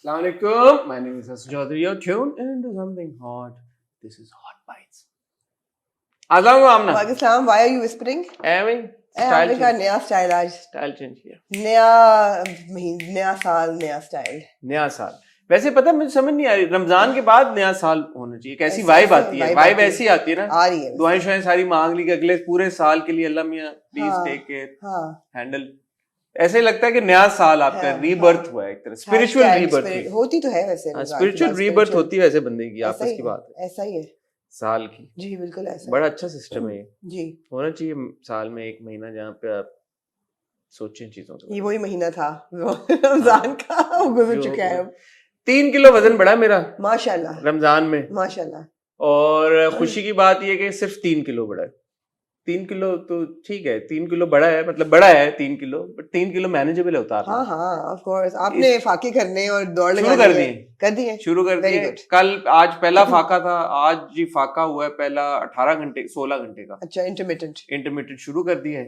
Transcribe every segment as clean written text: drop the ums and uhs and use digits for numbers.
Assalamualaikum. My name is Hassan Chaudhary. You're tuned into something hot. This is Hot Bites. Assalamualaikum Amna. Pakistan, why are you whispering? Amy, हमने style का change. नया style आज, Style change किया. नया साल, नया style. नया साल. वैसे पता मुझे समझ नहीं आ रही, रमजान के बाद नया साल होना चाहिए. कैसी ऐसे- वाइब ऐसे आती है? vibe वाइब आती है. ऐसी आती है ना. आ रही है. दुआएं शुआएं सारी मांग ली कि अगले पूरे साल के लिए अल्लाह मियां प्लीज हाँ, टेक केयर, हाँ. हैंडल. ऐसे लगता है कि नया साल आपका हाँ, रीबर्थ हाँ. हुआ है, एक तरह स्पिरिचुअल Hashtag रीबर्थ spirit- हुई. होती तो है वैसे. रमजान के स्पिरिचुअल बाद रीबर्थ spiritual. होती है वैसे बंदे की, ऐसा आपस ही की है, बात है. ऐसा ही है. साल की जी बिल्कुल ऐसा. बड़ा अच्छा सिस्टम है ये. जी, होना चाहिए साल में एक महीना जहाँ पे आप सोचें चीजों के ये बारे वही महीना था रमजान का, वो गुजर जो- चुका है अब. 3 किलो वजन बढ़ा मेरा माशाल्लाह, रमजान में. माशाल्लाह. और खुशी की बात यह कि सिर्फ 3 किलो बढ़ा है. 3 किलो तो ठीक है, 3 किलो बड़ा है, मतलब बड़ा है 3 किलो, बट 3 किलो मैनेजेबल है उतारना. हाँ हाँ, ऑफ कोर्स. आपने फाके करने और दौड़ शुरू लगानी कर है. दिए. कर दिए. शुरू कर Very दिए. good. कल आज पहला फाका था, आज जी फाका हुआ है पहला 18 घंटे 16 घंटे का अच्छा, इंटरमिटेंट. इंटरमीडिएट शुरू कर दिया है.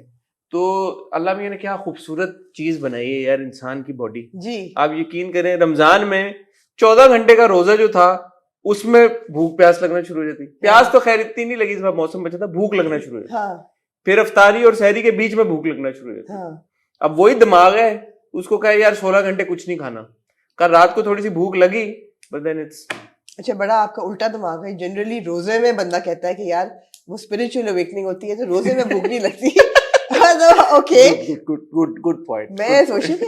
तो अल्लाह मियां ने क्या खूबसूरत चीज बनाई है यार इंसान की बॉडी. जी. आप यकीन करें रमजान में 14 घंटे का रोजा जो था उसमें भूख प्यास लगना शुरू हो जाती. प्यास तो खैर इतनी नहीं लगी, इस बार मौसम बचा था, भूख लगना शुरू हो जाती. हाँ फिर अफ्तारी और सहरी के बीच में भूख लगना शुरू हो जाती. हाँ. अब वही दिमाग है, उसको कहे यार 16 घंटे कुछ नहीं खाना. कल रात को थोड़ी सी भूख लगी, बट देन इट्स अच्छा, बड़ा आपका उल्टा दिमाग है. जनरली रोजे में बंदा कहता है कि यार वो स्पिरिचुअल अवेकनिंग होती है, तो रोजे में भूख नहीं लगती. Okay, good point. मैं सोची कि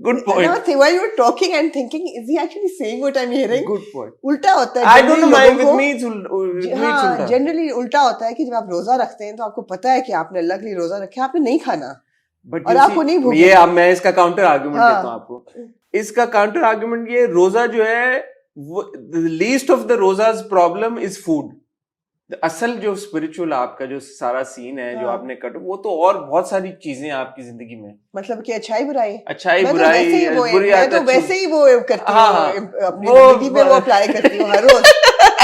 good point. Why you are talking and thinking is he actually saying what I am hearing. Good point. उल्टा होता है. I don't know my with लोगों मी को- हाँ, जनरली उल्टा होता है कि जब आप रोजा रखते हैं तो आपको पता है कि आपने अल्लाह के लिए रोजा रखा है, आपने नहीं खाना. बट और आपको नहीं भूख ये लगती. अब मैं इसका काउंटर आर्गुमेंट हाँ. देता हूँ आपको. इसका काउंटर आर्गुमेंट ये, रोजा जो है लीस्ट ऑफ द रोजाज प्रॉब्लम इज फूड. असल जो स्पिरिचुअल आपका जो सारा सीन है जो हाँ. आपने कट, वो तो और बहुत सारी चीजें आपकी जिंदगी में, मतलब कि अच्छाई बुराई. अच्छाई मैं तो बुराई वैसे ही वो बुरी मैं आदत तो अच्छी. वैसे ही वो करती हाँ, हूँ. हाँ. अपनी वो जिंदगी में वो अप्लाई करती हूँ हर रोज.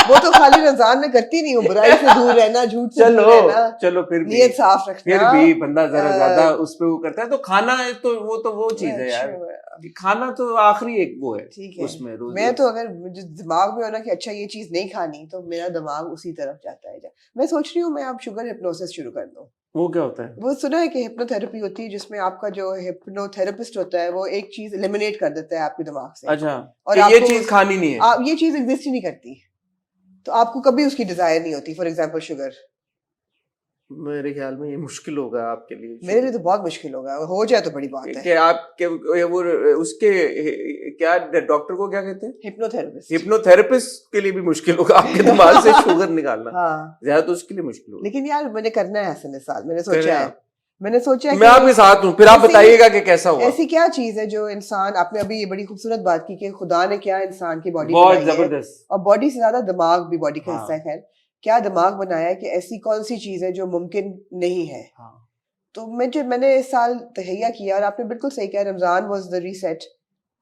वो तो खाली रमजान में करती नहीं हूँ. बुराई से दूर रहना, झूठ से दूर चलो रहना, चलो फिर भी नियत साफ फिर रखना. भी बंदा जरा अ, ज्यादा उस पे वो करता है. तो खाना है तो वो चीज है यार. अच्छा, खाना तो आखिरी एक वो है ठीक है. उसमें रोज. मैं तो अगर मुझे दिमाग में हो ना कि अच्छा ये चीज नहीं खानी, तो मेरा दिमाग उसी तरफ जाता है. मैं सोच रही हूँ मैं अब शुगर हिप्नोसिस शुरू कर दूँ. वो क्या होता है? वो सुना है कि हिप्नोथेरेपी होती है जिसमें आपका जो हिप्नोथेरेपिस्ट होता है वो एक चीज एलिमिनेट कर देता है आपके दिमाग से. अच्छा, और कि ये आपको चीज खानी नहीं है. आप ये चीज एग्जिस्ट ही नहीं करती, तो आपको कभी उसकी डिजायर नहीं होती. For example sugar. मेरे ख्याल में ये मुश्किल होगा आपके लिए. मेरे लिए तो बहुत मुश्किल होगा. हो जाए तो बड़ी बात है. कि आप वो उसके क्या डॉक्टर को क्या कहते हैं, हिप्नोथेरेपिस्ट. हिप्नोथेरेपिस्ट के लिए भी मुश्किल होगा आपके दिमाग से शुगर निकालना. हाँ, ज्यादा तो उसके लिए मुश्किल होगा. लेकिन यार मैंने करना है ऐसे साल. मैंने करें सोचा है. आप. मैंने सोचा है मैं कि आपके साथ हूँ, फिर आप ऐसी- बताइएगा कि कैसा हुआ. ऐसी क्या चीज है जो इंसान, आपने अभी ये बड़ी खूबसूरत बात की कि खुदा ने क्या इंसान की बॉडी बहुत बनाई है, जबरदस्त. और बॉडी से ज्यादा दिमाग भी बॉडी का हाँ. हिस्सा है. खैर, क्या दिमाग बनाया है कि ऐसी कौन सी चीज है जो मुमकिन नहीं है. हाँ. तो मैंने इस साल तहैया किया, और आपने बिल्कुल सही कहा, रमजान वाज द रीसेट,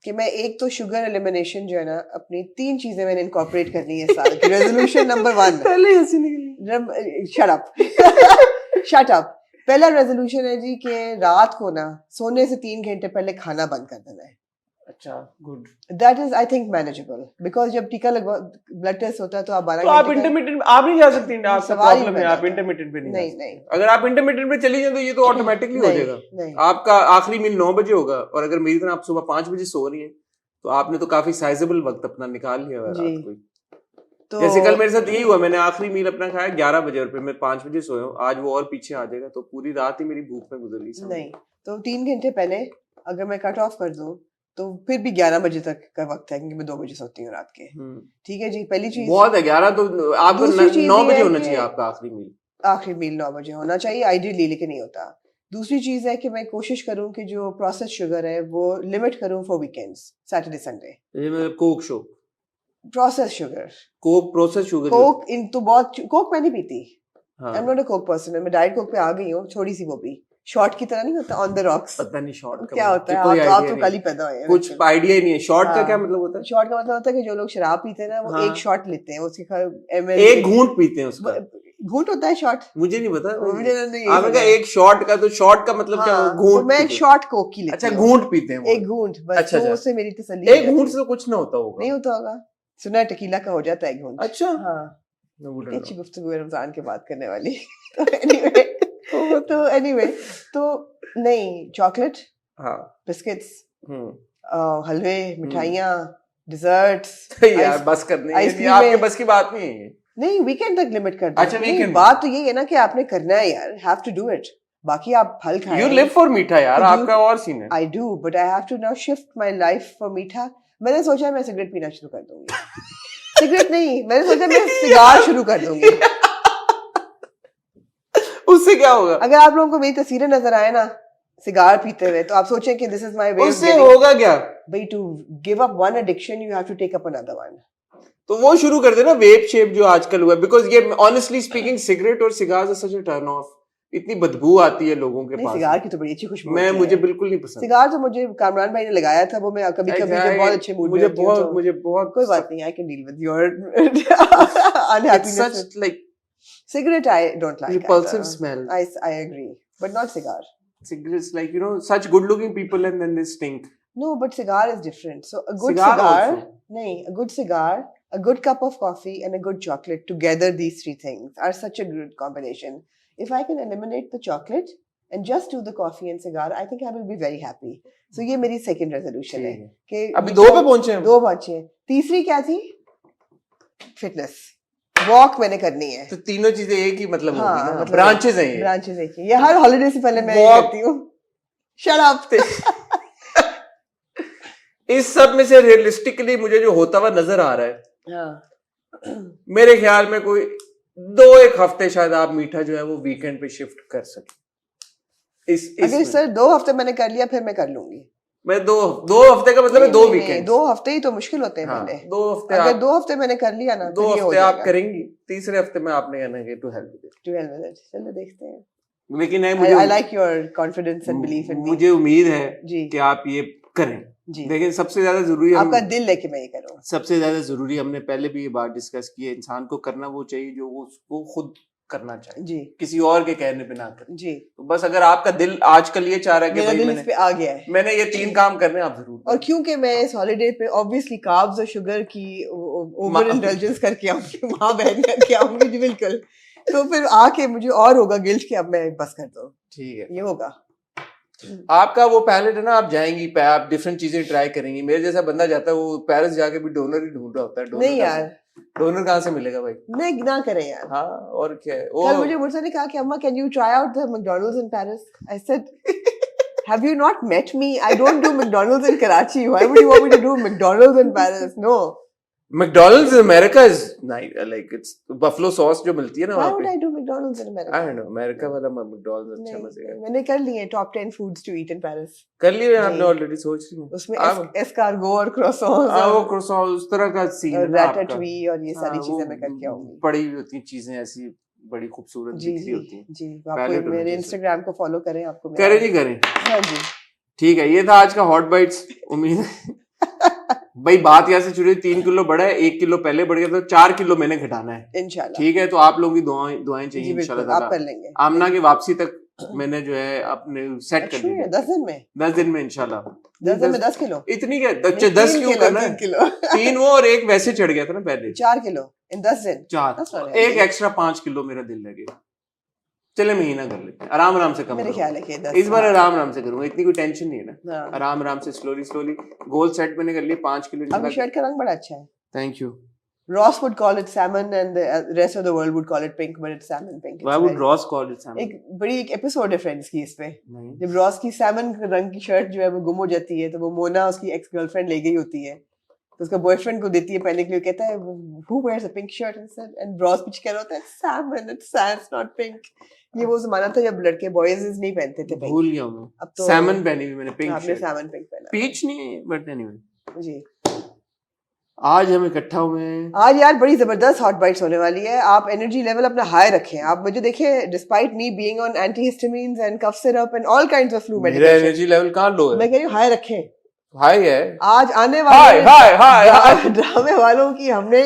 कि मैं एक तो शुगर एलिमिनेशन जो है ना, अपनी 3 चीजें मैंने इनकॉर्पोरेट करनी है इस साल की. Resolution number 1. पहले हंसी निकली. Shut up. Shut up. पहला रेजोल्यूशन है जी कि रात को ना सोने से 3 घंटे पहले खाना बंद कर देना है. अच्छा, good. That is I think manageable, because जब टीका लगवा ब्लड टेस्ट होता है तो आप 12 तो आप घंटे का- इंटरमीडिएट आप नहीं जा सकती. आपका सवाल ही प्रॉब्लम है, पैदा आप होता है. इंटरमीडिएट पे नहीं जा नहीं सकती. नहीं अगर आप इंटरमीडिएट पे चली जाए तो ये तो ऑटोमेटिकली हो नहीं, जाएगा. नहीं. आपका आखिरी मील 9 बजे होगा, और अगर मेरी तरह आप सुबह 5 बजे सो रही हैं तो आपने तो काफी साइजेबल वक्त अपना निकाल लिया है जी. रात को. तो जैसे कल मेरे साथ यही हुआ, मैंने आखिरी मील अपना खाया 11 बजे और फिर मैं 5 बजे सोया हूँ. आज वो और पीछे आ जाएगा, तो पूरी रात ही मेरी भूख में गुजर गई. नहीं, तो 3 घंटे पहले अगर मैं कट ऑफ कर दूं तो फिर भी 11 बजे तक का वक्त है, क्योंकि मैं 2 बजे सोती हूँ रात के. ठीक है जी. पहली चीज, बहुत है 11 तो आपको दूसरी चीज 9 ये बजे है होना कि- चाहिए आपका आखिरी मील. आखिरी मील 9 बजे होना चाहिए आइडियली, लेकिन नहीं होता. दूसरी चीज है कि मैं कोशिश करूं कि जो प्रोसेस शुगर है वो लिमिट करूं फॉर वीकेंड्स, सैटरडे संडे. ये मतलब Coke so, process sugar, Coke process sugar. Coke इन तो बहुत, कोक मैं नहीं पीती. हाँ. I am not a Coke person. मैं डाइट कोक पे आ गई हूँ, थोड़ी सी, वो भी शॉर्ट की तरह नहीं होता, ऑन द रॉक्स. पता नहीं शॉर्ट का क्या मतलब होता है, कोई आप idea तो नहीं. कल ही पैदा हुए हैं. कुछ आइडिया ही नहीं है. शॉर्ट का हाँ. क्या मतलब होता है? शॉर्ट का मतलब होता है कि जो लोग शराब पीते हैं ना, वो हाँ. एक शॉट लेते हैं, उसके एक घूंट पीते हैं उसका. घूंट होता है शॉट? मुझे नहीं पता। मुझे नहीं आपने कहा एक शॉट का, तो शॉट का मतलब क्या? हाँ, घूंट तो मैं पीते हैं। शॉट कोक की लेती अच्छा, हूँ। घूंट पीते हैं वो। एक घूंट बस। अच्छा, तो अच्छा। उससे मेरी तसल्ली हो एक जाती घूंट है। से तो कुछ ना होता होगा। नहीं होता होगा, सुना है टकीला का हो जाता है घूंट। अच्छा, हाँ, I wouldn't अच्छी know. गुफ्तगू है रमजान के बाद करने वाली। तो एनीवे तो नहीं, चॉकलेट, हाँ। बिस्किट्स, हम्म। हलवे, मिठाइयाँ, डिजर्ट्स, यार बस करनी है, ये आइसक्रीम आपके में बस की बात नहीं है। नहीं, वीकेंड तक लिमिट कर दो। अच्छा, नहीं, weekend बात तो यही है ना कि आपने करना है यार, हैव टू डू इट। बाकी आप फल खाएं। यू लिव फॉर मीठा यार, Could you- आपका और सीन है। I do, but I have to now shift my life for मीठा। मैंने सोचा मैं सिगरेट पीना शुरू कर दूंगी। सिगरेट नहीं, मैंने सोचा मैं सिगार शुरू कर दूंगी। उससे क्या होगा? अगर आप लोगों को मेरी तस्वीरें नजर आए ना सिगार पीते हुए, तो आप सोचें कि this is my way of उससे होगा क्या? भाई, to give up one addiction you have to take up another one. तो वो शुरू कर देना, वेप शेप जो आजकल हुआ है, बिकॉज ये ऑनेस्टली स्पीकिंग सिगरेट और cigar such a turn off. इतनी बदबू आती है लोगों के नहीं, पास। सिगार की तो बड़ी अच्छी खुशबू मैं होती मुझे है। बिल्कुल नहीं पसंद सिगार तो मुझे कामरान भाई ने लगाया था, वो मैं कभी कभी जब बहुत अच्छे मूड में होती हूँ तो मुझे बहुत कोई बात नहीं, I can deal with your unhappiness. Such like Cigarette I don't like. repulsive either. smell. I agree, but not cigar. cigarettes, like such good looking people and then they stink. No, but cigar is different. So a good Cigar cigar, also. nahi, a good cigar, a good cup of coffee, and a good chocolate. Together, these three things are such a good combination. If I can eliminate the chocolate and just do the coffee and cigar, I think I will be very happy. So ये मेरी second resolution है कि अभी 2 पे पहुंचे हम। 2 पहुंचे। तीसरी क्या थी? Fitness. वॉक मैंने करनी है। तो तीनों चीजें एक ही मतलब हाँ, होगी ना, मतलब ब्रांचेस हैं ये। ब्रांचेस एक ही। ये हर हॉलिडे से पहले मैं ये Walk- करती हूँ। Shut up. इस सब में से रियलिस्टिकली मुझे जो होता हुआ नजर आ रहा है, हाँ। मेरे ख्याल में कोई 2-1 हफ्ते शायद आप मीठा जो है वो वीकेंड पे शिफ्ट कर सके। अगर सर 2 हफ्ते मैंने कर लिया फिर मैं कर लूंगी। मैं 2 हफ्ते का मतलब है 2 वीकेंड। 2 हफ्ते ही तो मुश्किल होते हैं पहले। 2 हफ्ते अगर आप 2 हफ्ते मैंने कर लिया ना 2 फिर ये हो हफ्ते आप जाएगा। करेंगी, तीसरे हफ्ते में आपने कहना है टू हेल्प विद इट। चलो देखते हैं। लेकिन I like your confidence and belief in me. मुझे उम्मीद है जी कि आप ये करें। जी, लेकिन सबसे ज्यादा जरूरी आपका दिल लेके मैं ये करूँ। सबसे ज्यादा जरूरी, हमने पहले भी ये बात डिस्कस की है, इंसान को करना वो चाहिए जो वो उसको खुद करना चाहिए, जी किसी और के कहने पे ना करे। जी, तो बस अगर आपका दिल आजकल ये चाह रहा है कि मेरा भाई दिल इस पे आ गया है। मैंने ये 3 काम करने, आप जरूर और क्योंकि मैं इस हॉलिडे पे ऑब्वियसली कार्ब्स और शुगर की ओवर इंडल्जेंस करके आऊंगी, माँ बहन करके आऊंगी जी बिल्कुल। तो फिर आके मुझे और होगा गिल्ट कि अब मैं बस कर दो। ठीक है, ये होगा। आपका वो पैलेट है ना, आप जाएंगी, आप डिफरेंट चीजें ट्राई करेंगी। मेरे जैसा बंदा जाता है वो पेरिस जाके भी डोनर ही ढूंढ रहा होता है। नहीं यार, डोनर कहाँ से मिलेगा भाई? नहीं ना करें यार। हाँ, और क्या है कल मुझे मुर्सा ने कहा कि अम्मा can you try out the McDonald's in Paris. I said have you not met me? I don't do McDonald's in Karachi. Why would you want me to do McDonald's in Paris? No. McDonald's in America is like it's buffalo sauce जो मिलती है ना why वहाँ would pay. I do McDonald's in America? I don't know, America वाला McDonald's अच्छा मजे का। मैंने कर लिए top 10 foods to eat in Paris. कर लिए आपने जी। ऑलरेडी, सोच रही हूँ उसमें आप। एस्कार्गो और क्रोसॉन्स हाँ, वो और क्रोसॉन उस तरह का सीन है ना आपका। रैटाटवी और ये सारी हाँ, चीजें वो मैं करके आऊंगी। पड़ी हुई होती हैं चीजें, ऐसी बड़ी खूबसूरत जी दिख रही जी होती हैं। जी, पहले आपको तो मेरे मुझे इंस्टाग्राम को फॉलो करें, आपको करें जी करें। हाँ जी। ठीक है, ये था आज का हॉट बाइट्स। उम्मीद है भाई बात यहाँ से शुरू हुई, 3 किलो बढ़ा है, 1 किलो पहले बढ़ गया, तो 4 किलो मैंने घटाना है इंशाल्लाह। ठीक है। तो आप लोगों की दुआएं चाहिए जी इंशाल्लाह बिल्कुल, आप ताला। कर लेंगे। आमना की वापसी तक मैंने जो है अपने सेट कर अच्छा, दिया 10 दिन में? 10 दिन में इंशाल्लाह। 10 दिन में 10 किलो? इतनी क्या, नहीं, 10 3 क्यों किलो, करना है? 3 किलो 3 वो और 1 वैसे चढ़ गया था ना पहले। 4 किलो इन 10 दिन? 4 That's not 1 healthy. Extra 5 kilo मेरा दिल लगेगा। चले महीना कर लेते हैं, आराम आराम से कम मेरे करूंगा। ख्याल है कि 10 इस बार आराम आराम से करूंगा, इतनी कोई टेंशन नहीं है ना। हाँ। आराम आराम से स्लोली स्लोली गोल सेट मैंने कर लिया 5 किलो। आपकी शर्ट का रंग बड़ा अच्छा है। Thank you. Ross would call it salmon and the rest of the world would call it pink, but it's salmon pink. It's Why would very- Ross call it salmon? एक बड़ी एक episode है friends की इस पे। नहीं। जब Ross की सैमन रंग की शर्ट जो है वो गुम हो जाती है, तो वो मोना उसकी एक्स गर्लफ्रेंड ले गई होती है, तो उसका बॉयफ्रेंड को देती है पहनने के लिए, कहता है who wears a pink shirt and Ross पीछे कह रहा होता है salmon, it's not pink। ये वो जमाना था जब लड़के बॉयज नहीं पहनते थे pink। भूल गया मैं। अब तो सैमन पहनी हुई मैंने, पिंक आपने शर्ट। सैमन पिंक पहना। पीच नहीं, बट एनीवे जी, आज हम इकट्ठा हुए हैं। आज यार बड़ी जबरदस्त हॉट बाइट्स होने वाली है। आप एनर्जी लेवल अपना हाई रखें। आप मुझे देखें, despite me being on antihistamines and cough syrup and all kinds of flu मेरा मेडिकेशन, एनर्जी लेवल कहाँ लो है? मैं कह रही हूँ हाई रखें। हाई है। आज आने हाय वाले हाय हाय हाय। ड्रामे वालों की हमने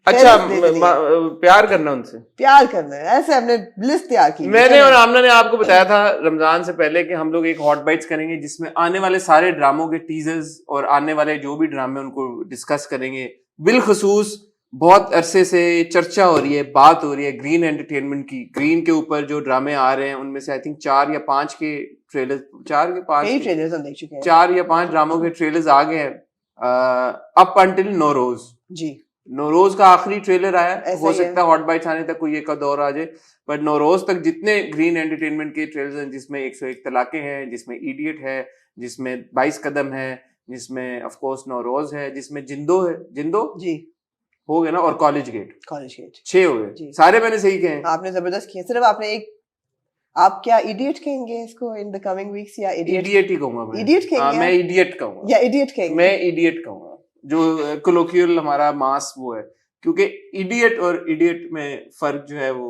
अच्छा फेरस्त दे देनी है। प्यार करना उनसे, प्यार करना है, ऐसे हमने लिस्ट तैयार की। मैंने और आमना ने आपको बताया था रमजान से पहले कि हम लोग एक हॉट बाइट्स करेंगे जिसमें आने वाले सारे ड्रामों के टीजर्स और आने वाले जो भी ड्रामे उनको डिस्कस करेंगे। बिलखसूस बहुत अरसे से चर्चा हो रही है, बात हो रही है ग्रीन एंटरटेनमेंट की। ग्रीन के ऊपर जो ड्रामे आ रहे हैं उनमें से आई थिंक 4 या 5 के ट्रेलर, 4 के 5 कई ट्रेलर्स हम देख चुके हैं। 4 या 5 ड्रामों के ट्रेलर्स आ गए हैं अप अंटिल नौरोज। जी, नौरोज का आखिरी ट्रेलर आया, ऐसा हो ही है। सकता है हॉट बाइट्स आने तक कोई एक आध और आ जाए, बट नौरोज तक जितने ग्रीन एंटरटेनमेंट के ट्रेलर्स हैं, जिसमें 101 तलाके हैं, जिसमें इडियट है, जिसमें 22 कदम है, जिसमें ऑफ कोर्स नौरोज है, जिसमें जिंदो है, जिंदो जी, हो गया ना, और कॉलेज गेट, कॉलेज गेट 6 हो गए जी। सारे, मैंने सही कहे हैं। आपने जबरदस्त किया। सिर्फ आपने एक, आप क्या इडियट कहेंगे इसको इन द कमिंग वीक्स, या इडियट इडियट ही कहूंगा मैं। इडियट कहेंगे हाँ, मैं आप? इडियट कहूंगा, या इडियट कहेंगे? मैं इडियट कहूंगा, जो कोलोकियल हमारा मास वो है, क्योंकि इडियट और इडियट में फर्क जो है वो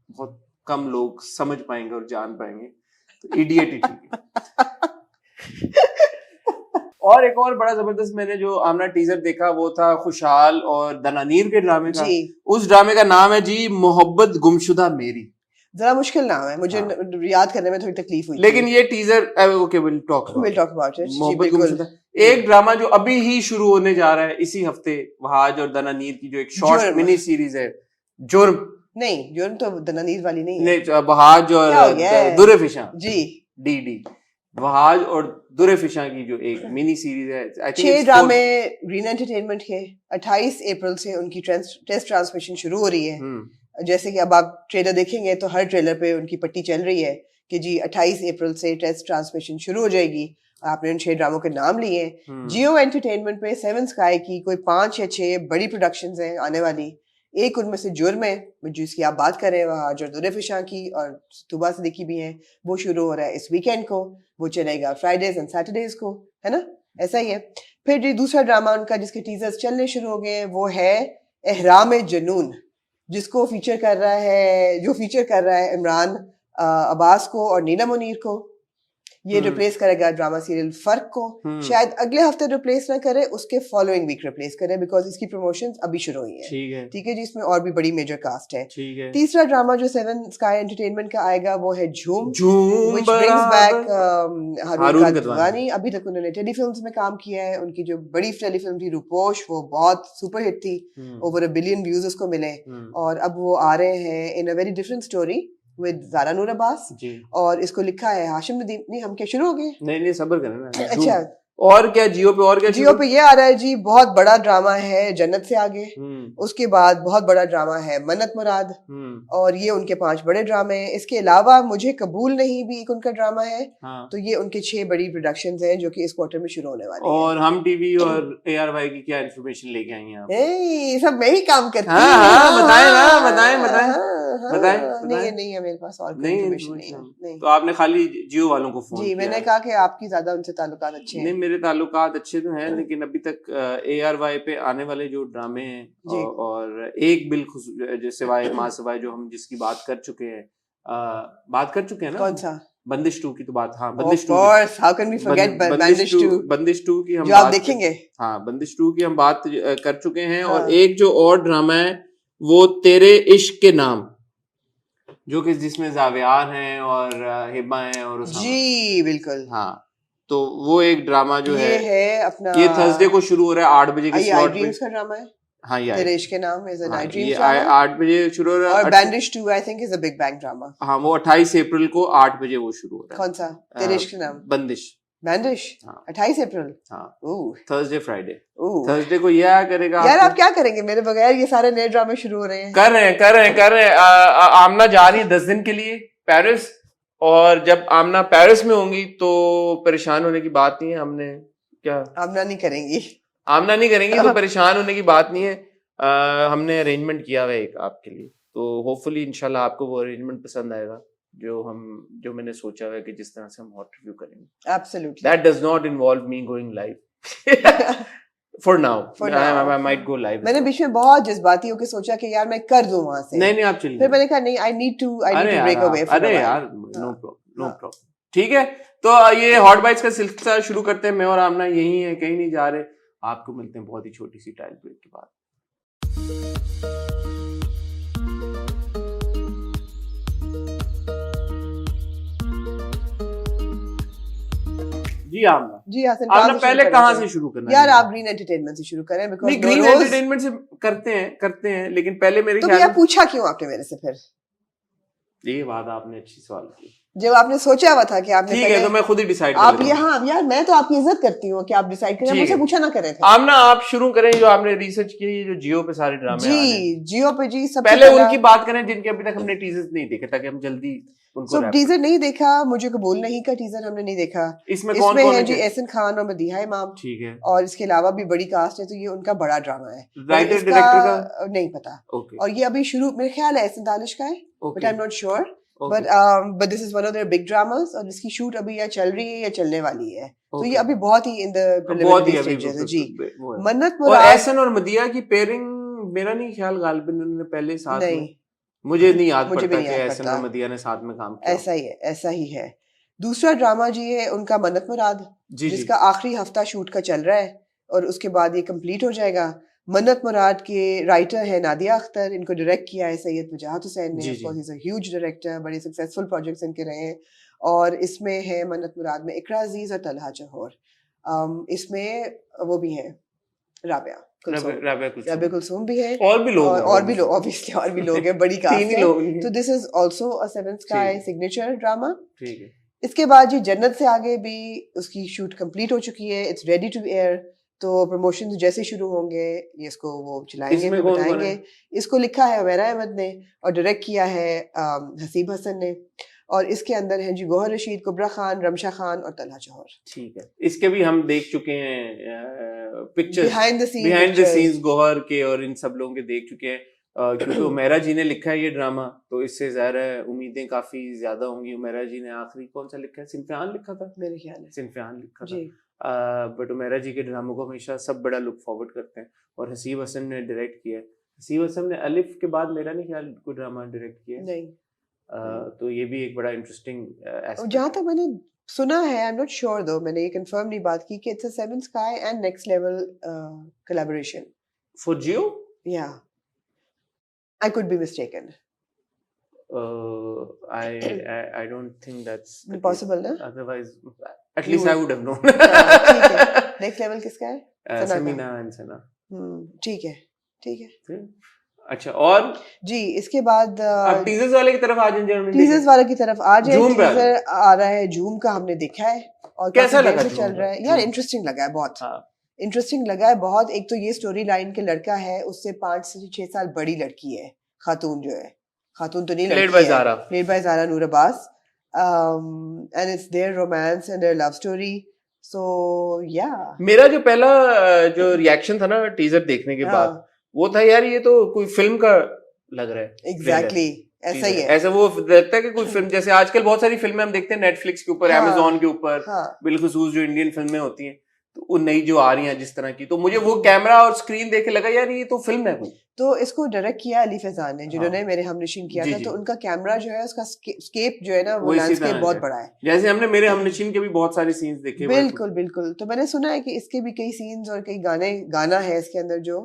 बहुत कम लोग समझ पाएंगे और जान पाएंगे, तो इडियट ही ठीक है। और एक और बड़ा जबरदस्त मैंने जो आमना टीजर देखा वो था खुशहाल और दनानीर के ड्रामे का। जी, उस ड्रामे का नाम है जी मोहब्बत गुमशुदा मेरी। जरा मुश्किल नाम है, मुझे हाँ। याद करने में थोड़ी तकलीफ हुई। लेकिन ये teaser okay, will talk about it. जी, मोहब्बत बिल्कुल। गुमशुदा। एक ड्रामा जो अभी ही शुरू होने जा रहा है इसी हफ्ते, वहाज और दनानीर की जो एक शॉर्ट जुर्म। मिनी सीरीज है, जुर्म नहीं, जुर्म तो दनानीर वाली नहीं है। ने बहाज क्या हो और गया है? दुर्रे फिशा जी, डी वहाज और दुर्रे फिशा की जो एक मिनी सीरीज है, आई 6 थिंक ड्रामे ग्रीन एंटरटेनमेंट के 28 अप्रैल से उनकी टेस्ट ट्रांसमिशन शुरू हो रही है। जैसे कि अब आप ट्रेलर देखेंगे तो हर ट्रेलर पे उनकी पट्टी चल रही है कि जी 28 अप्रैल से टेस्ट ट्रांसमिशन शुरू हो जाएगी। आपने उन 6 ड्रामों के नाम लिए। जियो एंटरटेनमेंट पे 7 स्काई की कोई 5 या 6 बड़ी प्रोडक्शंस हैं आने वाली। एक उनमें से जुर्म है, जिसकी आप बात कर रहे हैं, वहाँ जो दुर्रे फिशा की और सुबह से देखी भी है, वो शुरू हो रहा है इस वीकेंड को, वो चलेगा फ्राइडेज एंड सैटरडेज को, है ना, ऐसा ही है। फिर जो दूसरा ड्रामा उनका जिसके टीजर्स चलने शुरू हो गए हैं वो है एहराम जुनून, जिसको फीचर कर रहा है इमरान अब्बास को और नीला मुनीर को। ये रिप्लेस करेगा ड्रामा सीरियल फर्क को। शायद अगले हफ्ते रिप्लेस ना करे, उसके फॉलोइंग वीक रिप्लेस करे, बिकॉज इसकी प्रमोशंस अभी शुरू हुई हैं। ठीक है जी, इसमें और भी बड़ी मेजर कास्ट है। तीसरा ड्रामा जो 7 स्काई एंटरटेनमेंट का आएगा वो है झूम, व्हिच ब्रिंग्स बैक हारून कादवानी। अभी तक उन्होंने टेलीफिल्म्स में काम किया है। उनकी जो बड़ी टेलीफिल्म थी रूपोश, वो बहुत सुपरहिट थी, ओवर 1 बिलियन व्यूज उसको मिले। और अब वो आ रहे हैं in a very different story with Zara Noor Abbas, और इसको लिखा है हाशिम नदीम। नहीं, हम क्या शुरू हो गए? नहीं सब्र करें ना। अच्छा, और क्या जियो पे, और क्या जियो पे ये आ रहा है जी, बहुत बड़ा ड्रामा है जन्नत से आगे। उसके बाद बहुत बड़ा ड्रामा है मन्नत मुराद, और ये उनके 5 बड़े ड्रामे हैं। इसके अलावा मुझे कबूल नहीं भी एक उनका ड्रामा है। तो ये उनके 6 बड़ी प्रोडक्शंस हैं जो कि इस क्वार्टर में शुरू होने वाली हैं। और हम टीवी और ARY की क्या इन्फॉर्मेशन लेके आई हैं आप? सब मैं ही काम करती हूँ। बताएं ना, बताएं। नहीं है मेरे पास और कोई इन्फॉर्मेशन नहीं। तो आपने खाली जियो वालों को फोन जी, मैंने कहा कि आपकी ज्यादा उनसे ताल्लुकात अच्छे हैं। नहीं, मेरे ताल्लुकात अच्छे तो हैं, लेकिन अभी तक ARY पे आने वाले जो ड्रामे हैं और एक बिल सिवाय माँ सिवाय जो हम जिसकी बात कर चुके हैं ना, कौन सा? बंदिश 2 की तो बात, हाँ बंदिश 2, हाउ कैन वी फॉरगेट बंदिश 2 की हम जो आप देखेंगे। हाँ, बंदिश 2 की हम बात कर चुके हैं। और एक जो और ड्रामा है वो तेरे इश्क के नाम, जो कि जिसमें जावियार हैं और हिबा हैं और जी बिल्कुल, हाँ, तो वो एक ड्रामा जो है अपना, ये थर्सडे को शुरू हो रहा है 8 बजे के स्लॉट पे। का ड्रामा है। हाँ, ये तेरे इश्क के नाम is a night dreams drama, ये 8 बजे शुरू हो रहा है। और बैंडिश 2 I think is a big bang drama. हाँ, वो 28 अप्रैल को 8 बजे वो शुरू हो रहा है। कौन सा? तेरे इश्क के नाम, बंदिश, बैंडिश, 28 अप्रैल। हाँ, थर्सडे फ्राइडे, थर्सडे को ये आया करेगा। यार आप क्या करेंगे मेरे बगैर? ये सारे नए ड्रामे शुरू हो रहे हैं। कर रहे हैं। आमना जा रही है 10 दिन के लिए पेरिस, और जब आमना पेरिस में होंगी तो परेशान होने की बात नहीं है। हमने क्या आमना नहीं करेंगी तो परेशान होने की बात नहीं है। हमने अरेंजमेंट किया हुआ है एक आपके लिए, तो होपफुली इंशाल्लाह आपको वो अरेंजमेंट पसंद आएगा जो मैंने सोचा हुआ है कि जिस तरह से हम हॉट रिव्यू करेंगे। Absolutely, that does not involve me going live For now, I might go live. मैंने बीच में बहुत जज्बाती होकर सोचा कि यार मैं कर दूं वहां से। नहीं आप चलिए। फिर मैंने कहा नहीं, I need to break away from it. अरे यार, no problem. ठीक है, तो ये हॉट बाइट्स का सिलसिला शुरू करते हैं। मैं और आमना यही है, कहीं नहीं जा रहे। आपको मिलते हैं बहुत ही छोटी सी टाइल ब्रेक के बाद। जी आमना, जी हासिन, आपने पहले कहाँ से शुरू करना यार है? आप ग्रीन एंटरटेनमेंट से शुरू करें, बिकॉज़ नहीं, ग्रीन एंटरटेनमेंट से करते हैं लेकिन पहले मेरे तो ख्याल भैया में पूछा क्यों आपने मेरे से फिर, ये बात आपने अच्छी सवाल की। जब आपने सोचा हुआ था कि आपने ठीक है, तो मैं खुद ही डिसाइड कर आप लेता हूँ। यहाँ यार मैं तो आपकी इज्जत करती हूँ कि आप डिसाइड करें, ठीक मुझसे है। पूछा ना करे थे। आमना, आप शुरू करें, जो आपने रिसर्च की है, ये जो जियो पे सारे ड्रामे आ रहे हैं। जी जियो पे जी सबसे पहले पहला उनकी बात करें जिनके अभी तक हमने टीजर्स नहीं देखे, ताकि हम जल्दी उनको wrap टीजर नहीं देखा, मुझे कबूल नहीं का टीजर हमने नहीं देखा। इसमें कौन कौन है जी एहसन खान और मदीहा इमाम, ठीक है, और इसके अलावा भी बड़ी कास्ट है, तो ये उनका बड़ा ड्रामा है। राइटर इसका डायरेक्टर का नहीं पता, ओके और ये अभी शुरू मेरे ख्याल है एहसन दानिश का है, but okay I am not sure, okay but this is one of their big dramas, और इसकी शूट अभी या चल रही है या चलने वाली है, तो ये ओके अभी बहुत ही इन द बहुत ही प्रिलिमिनरी अभी स्टेजेस है जी। वो है। मन्नत और मुराद एहसन और मदिया की पेयरिंग मेरा नहीं ख्याल गालिबन उन्होंने पहले साथ में, नहीं, मुझे नहीं याद मुझे भी पड़ता नहीं कि याद एहसन पड़ता। और मदिया ने साथ में काम किया। ऐसा ही है, ऐसा ही है। दूसरा ड्रामा जी है उनका मन्नत मुराद, जी जिसका आखिरी हफ्ता शूट का चल रहा है और उसके बाद ये कंप्लीट हो जाएगा। मन्नत मुराद के राइटर है नादिया अख्तर, इनको डायरेक्ट किया है सैयद वजाहत हुसैन ने, जी, ऑफ जी। Course he is a huge director, बड़े सक्सेसफुल प्रोजेक्ट्स इनके रहे हैं। और इसमें है मन्नत मुराद में इकरा अजीज और तलहा जौहर, इसमें वो भी हैं राबिया कुलसुम, राबिया कुलसुम भी है, और भी लोग हैं, और भी लोग ऑब्वियसली और भी लोग हैं, बड़ी तीन कास्ट ही है। लोग नहीं तो हैं। This is also a seven sky ठीक सिग्नेचर ड्रामा। ठीक है, इसके बाद जी जन्नत से आगे भी उसकी शूट कंप्लीट हो चुकी है, इट्स रेडी टू एयर, तो प्रमोशन जैसे शुरू होंगे ये इसको वो चलाएंगे, इसमें फिर कौन कौन बताएंगे। है? इसको लिखा है उमैरा अहमद ने और डायरेक्ट किया है हसीब हसन ने, और इसके अंदर हैं जी गौहर रशीद, कुबरा खान, रमशा खान और तलहा जौहर। ठीक है, इसके भी हम देख चुके हैं pictures behind behind the scenes Gauhar के, और इन सब लोगों के देख चुके हैं। क्योंकि उमेरा जी ने लिखा है ये ड्रामा, तो इससे ज़ाहिर है उम्मीदें काफी ज्यादा होंगी। उमेरा जी ने आखिरी कौन सा लिखा है, सिनफियान लिखा था, मेरे ख्याल है सिनफियान लिखा जी। था। बट उमेरा जी के ड्रामों को हमेशा सब बड़ा लुक फॉरवर्ड करते हैं, और हसीब हसन ने डायरेक्ट किया है। हसीब हसन ने अलिफ के बाद मेरा नहीं ख्याल कोई ड्रामा डायरेक्ट किया है। नहीं, तो ये भी एक बड़ा इंटरेस्टिंग जहाँ तक मैंने सुना है, आई एम नॉट श्योर दो, मैंने ये कंफर्म नहीं बात की कि it's a seven sky and next level collaboration for Geo. या I could be mistaken, I don't think that's the case. Possible ना? Otherwise, at You least I would- would have known. ठीक है, next level किसका है? सना का। Samina and सना। ठीक है, ठीक है फिर? अच्छा, और जी। इसके बाद अब टीजर्स वाले की तरफ आ जाएं, जो हमने टीजर्स देखे। वाले की तरफ आ जाए। झूम पे आ टीजर आ रहा है, झूम का हमने देखा है और कैसा काफी देर लगा से झूम चल का? रहा है यार, झूम। इंटरेस्टिंग लगा है बहुत, हाँ, इंटरेस्टिंग लगा है बहुत। एक तो ये स्टोरी लाइन के लड़का है, उससे 5 से 6 साल बड़ी लड़की है, खातून जो है, खातून तो नहीं Played लड़की by है, Zara. played by Zara Noor Abbas, and it's their romance and their love story, so yeah। मेरा जो पहला जो रिएक्शन था ना टीजर देखने के बाद, वो था यार ये तो कोई फिल्म का लग रहा है। एग्जैक्टली ऐसा ही है। ऐसा वो लगता है कि कोई फिल्म, जैसे आजकल बहुत सारी फिल्में हम देखते हैं नेटफ्लिक्स के ऊपर, अमेजोन के ऊपर, बिलखुसूस जो इंडियन फिल्में होती हैं, तो वो नई जो आ रही हैं जिस तरह की, तो मुझे वो कैमरा और स्क्रीन देख के लगा यार ये तो फिल्म है कोई। तो इसको डायरेक्ट किया अली फैजान ने, जिन्होंने मेरे हमनशीन किया था, तो उनका कैमरा जो है, उसका स्केप जो है ना, वो लैंडस्केप बहुत बड़ा है। जैसे हमने मेरे हमनशीन के भी बहुत सारे सीन्स देखे। बिल्कुल बिल्कुल। तो मैंने सुना है कि इसके भी कई सीन्स और कई गाना है इसके अंदर, जो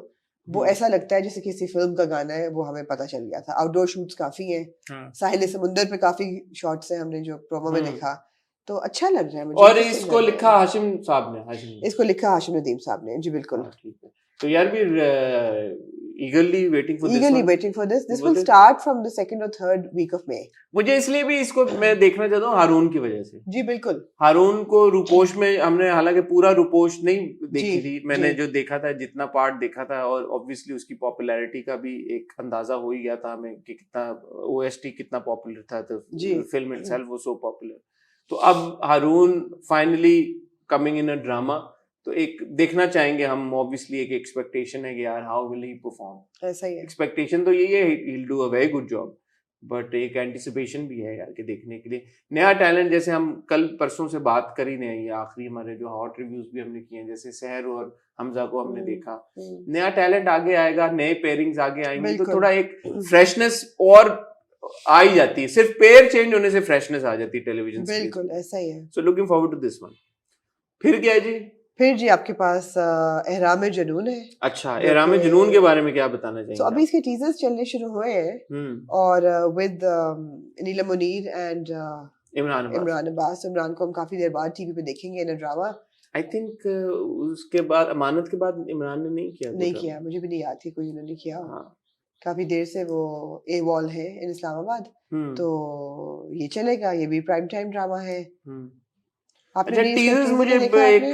वो ऐसा लगता है जैसे किसी फिल्म का गाना है, वो हमें पता चल गया था। आउटडोर शूट्स काफी हैं, साहिल समुंदर पे काफी शॉट्स हैं, हमने जो प्रोमो में देखा, तो अच्छा लग रहा है मुझे। और इसको लिखा हाशिम साहब ने, इसको लिखा हाशिम नदीम साहब ने जी, बिल्कुल। ठीक है, तो यार भी eagerly waiting for this. This will start from the 2nd or 3rd week of May. मुझे इसलिए भी इसको मैं देखना चाहता हूँ हारून की वजह से। जी बिल्कुल। हारून को रूपोश में हमने, हालांकि पूरा रूपोश नहीं देखी थी मैंने, जो देखा था, जितना पार्ट देखा था, और ऑब्वियसली उसकी पॉपुलैरिटी का भी एक अंदाजा हो ही गया था हमें कि कितना OST कितना पॉपुलर था, तो film itself was so popular. तो अब Haroon finally coming in a drama, तो एक देखना चाहेंगे हम, ऑब्वियसली एक एक्सपेक्टेशन है कि यार हाउ विल ही परफॉर्म। ऐसा ही है, एक्सपेक्टेशन तो यही है he will do a very good job, but एक एंटिसिपेशन भी है यार कि देखने के लिए नया टैलेंट। जैसे हम कल परसों से बात कर ही नहीं है, आखिरी हमारे जो हॉट रिव्यूज भी हमने किए हैं, जैसे सहर और हमजा को हमने देखा, नया टैलेंट आगे आएगा, नए पेयरिंग्स आगे आएंगे, तो थोड़ा एक फ्रेशनेस और आ ही जाती है। सिर्फ पेयर चेंज होने से फ्रेशनेस आ जाती है टेलीविजन। बिल्कुल ऐसा ही है। So looking forward to this one. फिर क्या है जी? फिर जी आपके पास एहराम जुनून है। अच्छा, जो एहराम कि- जुनून के बारे में क्या बताना तो चाहेंगे अभी इसके टीजर्स चलने शुरू हुए हैं और with Neelam Munir and Imran Abbas. Imran को हम काफी देर बाद टीवी पे देखेंगे इन ड्रामा। आई थिंक उसके बाद अमानत के बाद इमरान ने नहीं किया नहीं किया, मुझे भी नहीं याद थी कोई उन्होंने किया। हाँ काफी देर से वो ए वॉल है इन इस्लामाबाद, तो ये चलेगा, ये भी प्राइम टाइम ड्रामा है। आपने अच्छा, भी इसका टीजर्स teaser मुझे देखा आपने? एक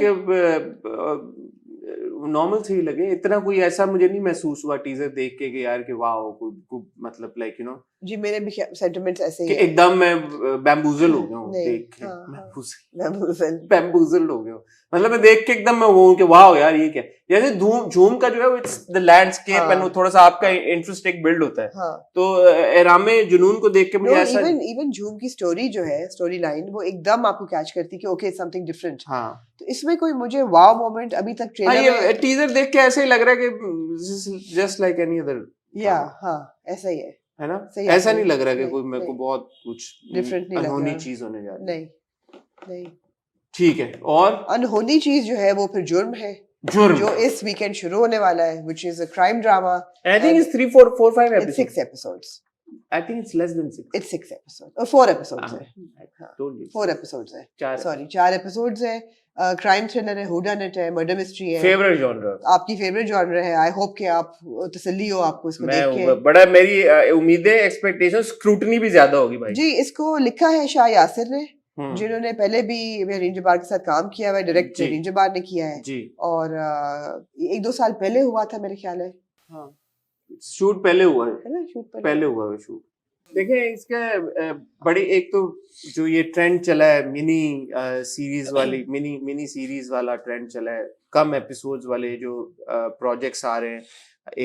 नॉर्मल से ही लगे, इतना कोई ऐसा मुझे नहीं महसूस हुआ टीजर देख के कि यार कि वाह मतलब लाइक यू नो जी मेरे भी सेंटिमेंट्स ऐसे ही कि है। एकदम मैं बैम्बूजल हो गया हूँ नहीं, देख के। बैम्बूजल। बैम्बूजल हो गया हूँ, मतलब मैं देख के एकदम मैं वो हूँ कि वाह यार ये क्या है। जैसे झूम का जो है इट्स द लैंडस्केप एंड वो थोड़ा सा आपका इंटरेस्ट एक बिल्ड होता है। तो एहराम जुनून को देख के मुझे ऐसा इवन झूम की स्टोरी जो है, स्टोरी लाइन, वो एकदम आपको कैच करती है कि ओके समथिंग डिफरेंट। हाँ, तो इसमें कोई मुझे वाव मोमेंट अभी तक ट्रेलर ये टीजर देख के ऐसे ही लग रहा है कि जस्ट लाइक एनी अदर। या हाँ ऐसा ही है ना, सही ऐसा आपने- नहीं लग रहा कि नहीं, कोई मेरे को नहीं। बहुत कुछ डिफरेंट नहीं लग अनहोनी रहा। चीज होने जा रही है। नहीं नहीं ठीक है, और अनहोनी चीज जो है वो फिर जुर्म है, जुर्म जो इस वीकेंड शुरू होने वाला है, which is a crime drama. I think it's 3 4 4 5 It's 6 episodes. I think it's less than 6। It's 6 episodes. 4 episodes है। डोंट लीव 4 episodes है। 4 Sorry, 4 episodes है। क्राइम थ्रिलर है, whodunit है, मर्डर मिस्ट्री है। फेवरेट जॉनर आपकी फेवरेट जॉनर है। I hope कि आप तसल्ली हो आपको इसको देख के। मैं बड़ा मेरी उम्मीदें एक्सपेक्टेशन स्क्रूटनी भी ज्यादा होगी भाई जी इसको लिखा है शाह यासिर ने, जिन्होंने पहले भी मेहरीन जबार के साथ काम किया हुआ है, डायरेक्ट मेहरीन जबार ने किया है जी, और 1-2 साल पहले हुआ था मेरे ख्याल है। हाँ शूट पहले हुआ है ना, शूट पहले हुआ है शूट। देखिए इसका बड़ी एक तो जो ये ट्रेंड चला है मिनी सीरीज वाली मिनी सीरीज वाला ट्रेंड चला है, कम एपिसोड्स वाले जो प्रोजेक्ट्स आ रहे हैं।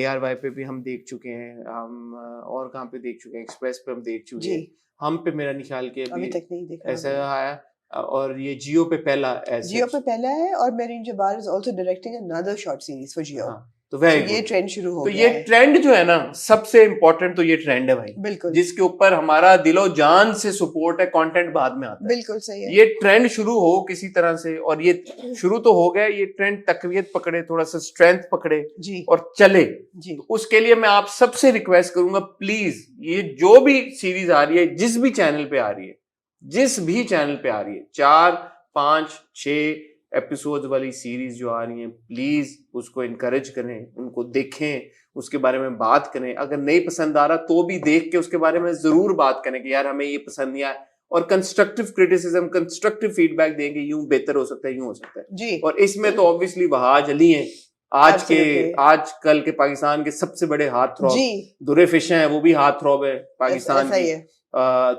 ARY पे भी हम देख चुके हैं, हम और कहाँ पे देख चुके हैं, एक्सप्रेस पे हम देख चुके हैं, हम पे मेरा नहीं ख्याल कि अभी तक नहीं देखा ऐसा आया। और ये जियो पे पहला है और Mehreen Jabbar is also directing another short series for Jio. तो वेरी ये ट्रेंड शुरू हो तो गया ये है। ट्रेंड जो है ना सबसे इम्पोर्टेंट, तो ये ट्रेंड है भाई, बिल्कुल जिसके ऊपर हमारा दिलो जान से सपोर्ट है, कंटेंट बाद में आता है। बिल्कुल सही है। ये ट्रेंड शुरू हो किसी तरह से, और ये शुरू तो हो गया, ये ट्रेंड तकवीयत पकड़े, थोड़ा सा स्ट्रेंथ पकड़े जी और चले जी। तो उसके लिए मैं आप सबसे रिक्वेस्ट करूंगा, प्लीज ये जो भी सीरीज आ रही है, जिस भी चैनल पे आ रही है, 4 5 6 एपिसोड वाली सीरीज जो आ रही है, प्लीज उसको इनकरेज करें, उनको देखें, उसके बारे में बात करें। अगर नहीं पसंद आ रहा तो भी देख के उसके बारे में जरूर बात करें कि यार हमें ये पसंद नहीं आया, और कंस्ट्रक्टिव क्रिटिसिज्म, कंस्ट्रक्टिव फीडबैक देंगे, यूं बेहतर हो सकता है, यूं हो सकता है जी। और इसमें तो ऑब्वियसली वहाज अली हैं, आज कल के पाकिस्तान के सबसे बड़े हाथ थ्रॉब। दुरे फिश हैं, वो भी हाथ थ्रॉब है पाकिस्तान की।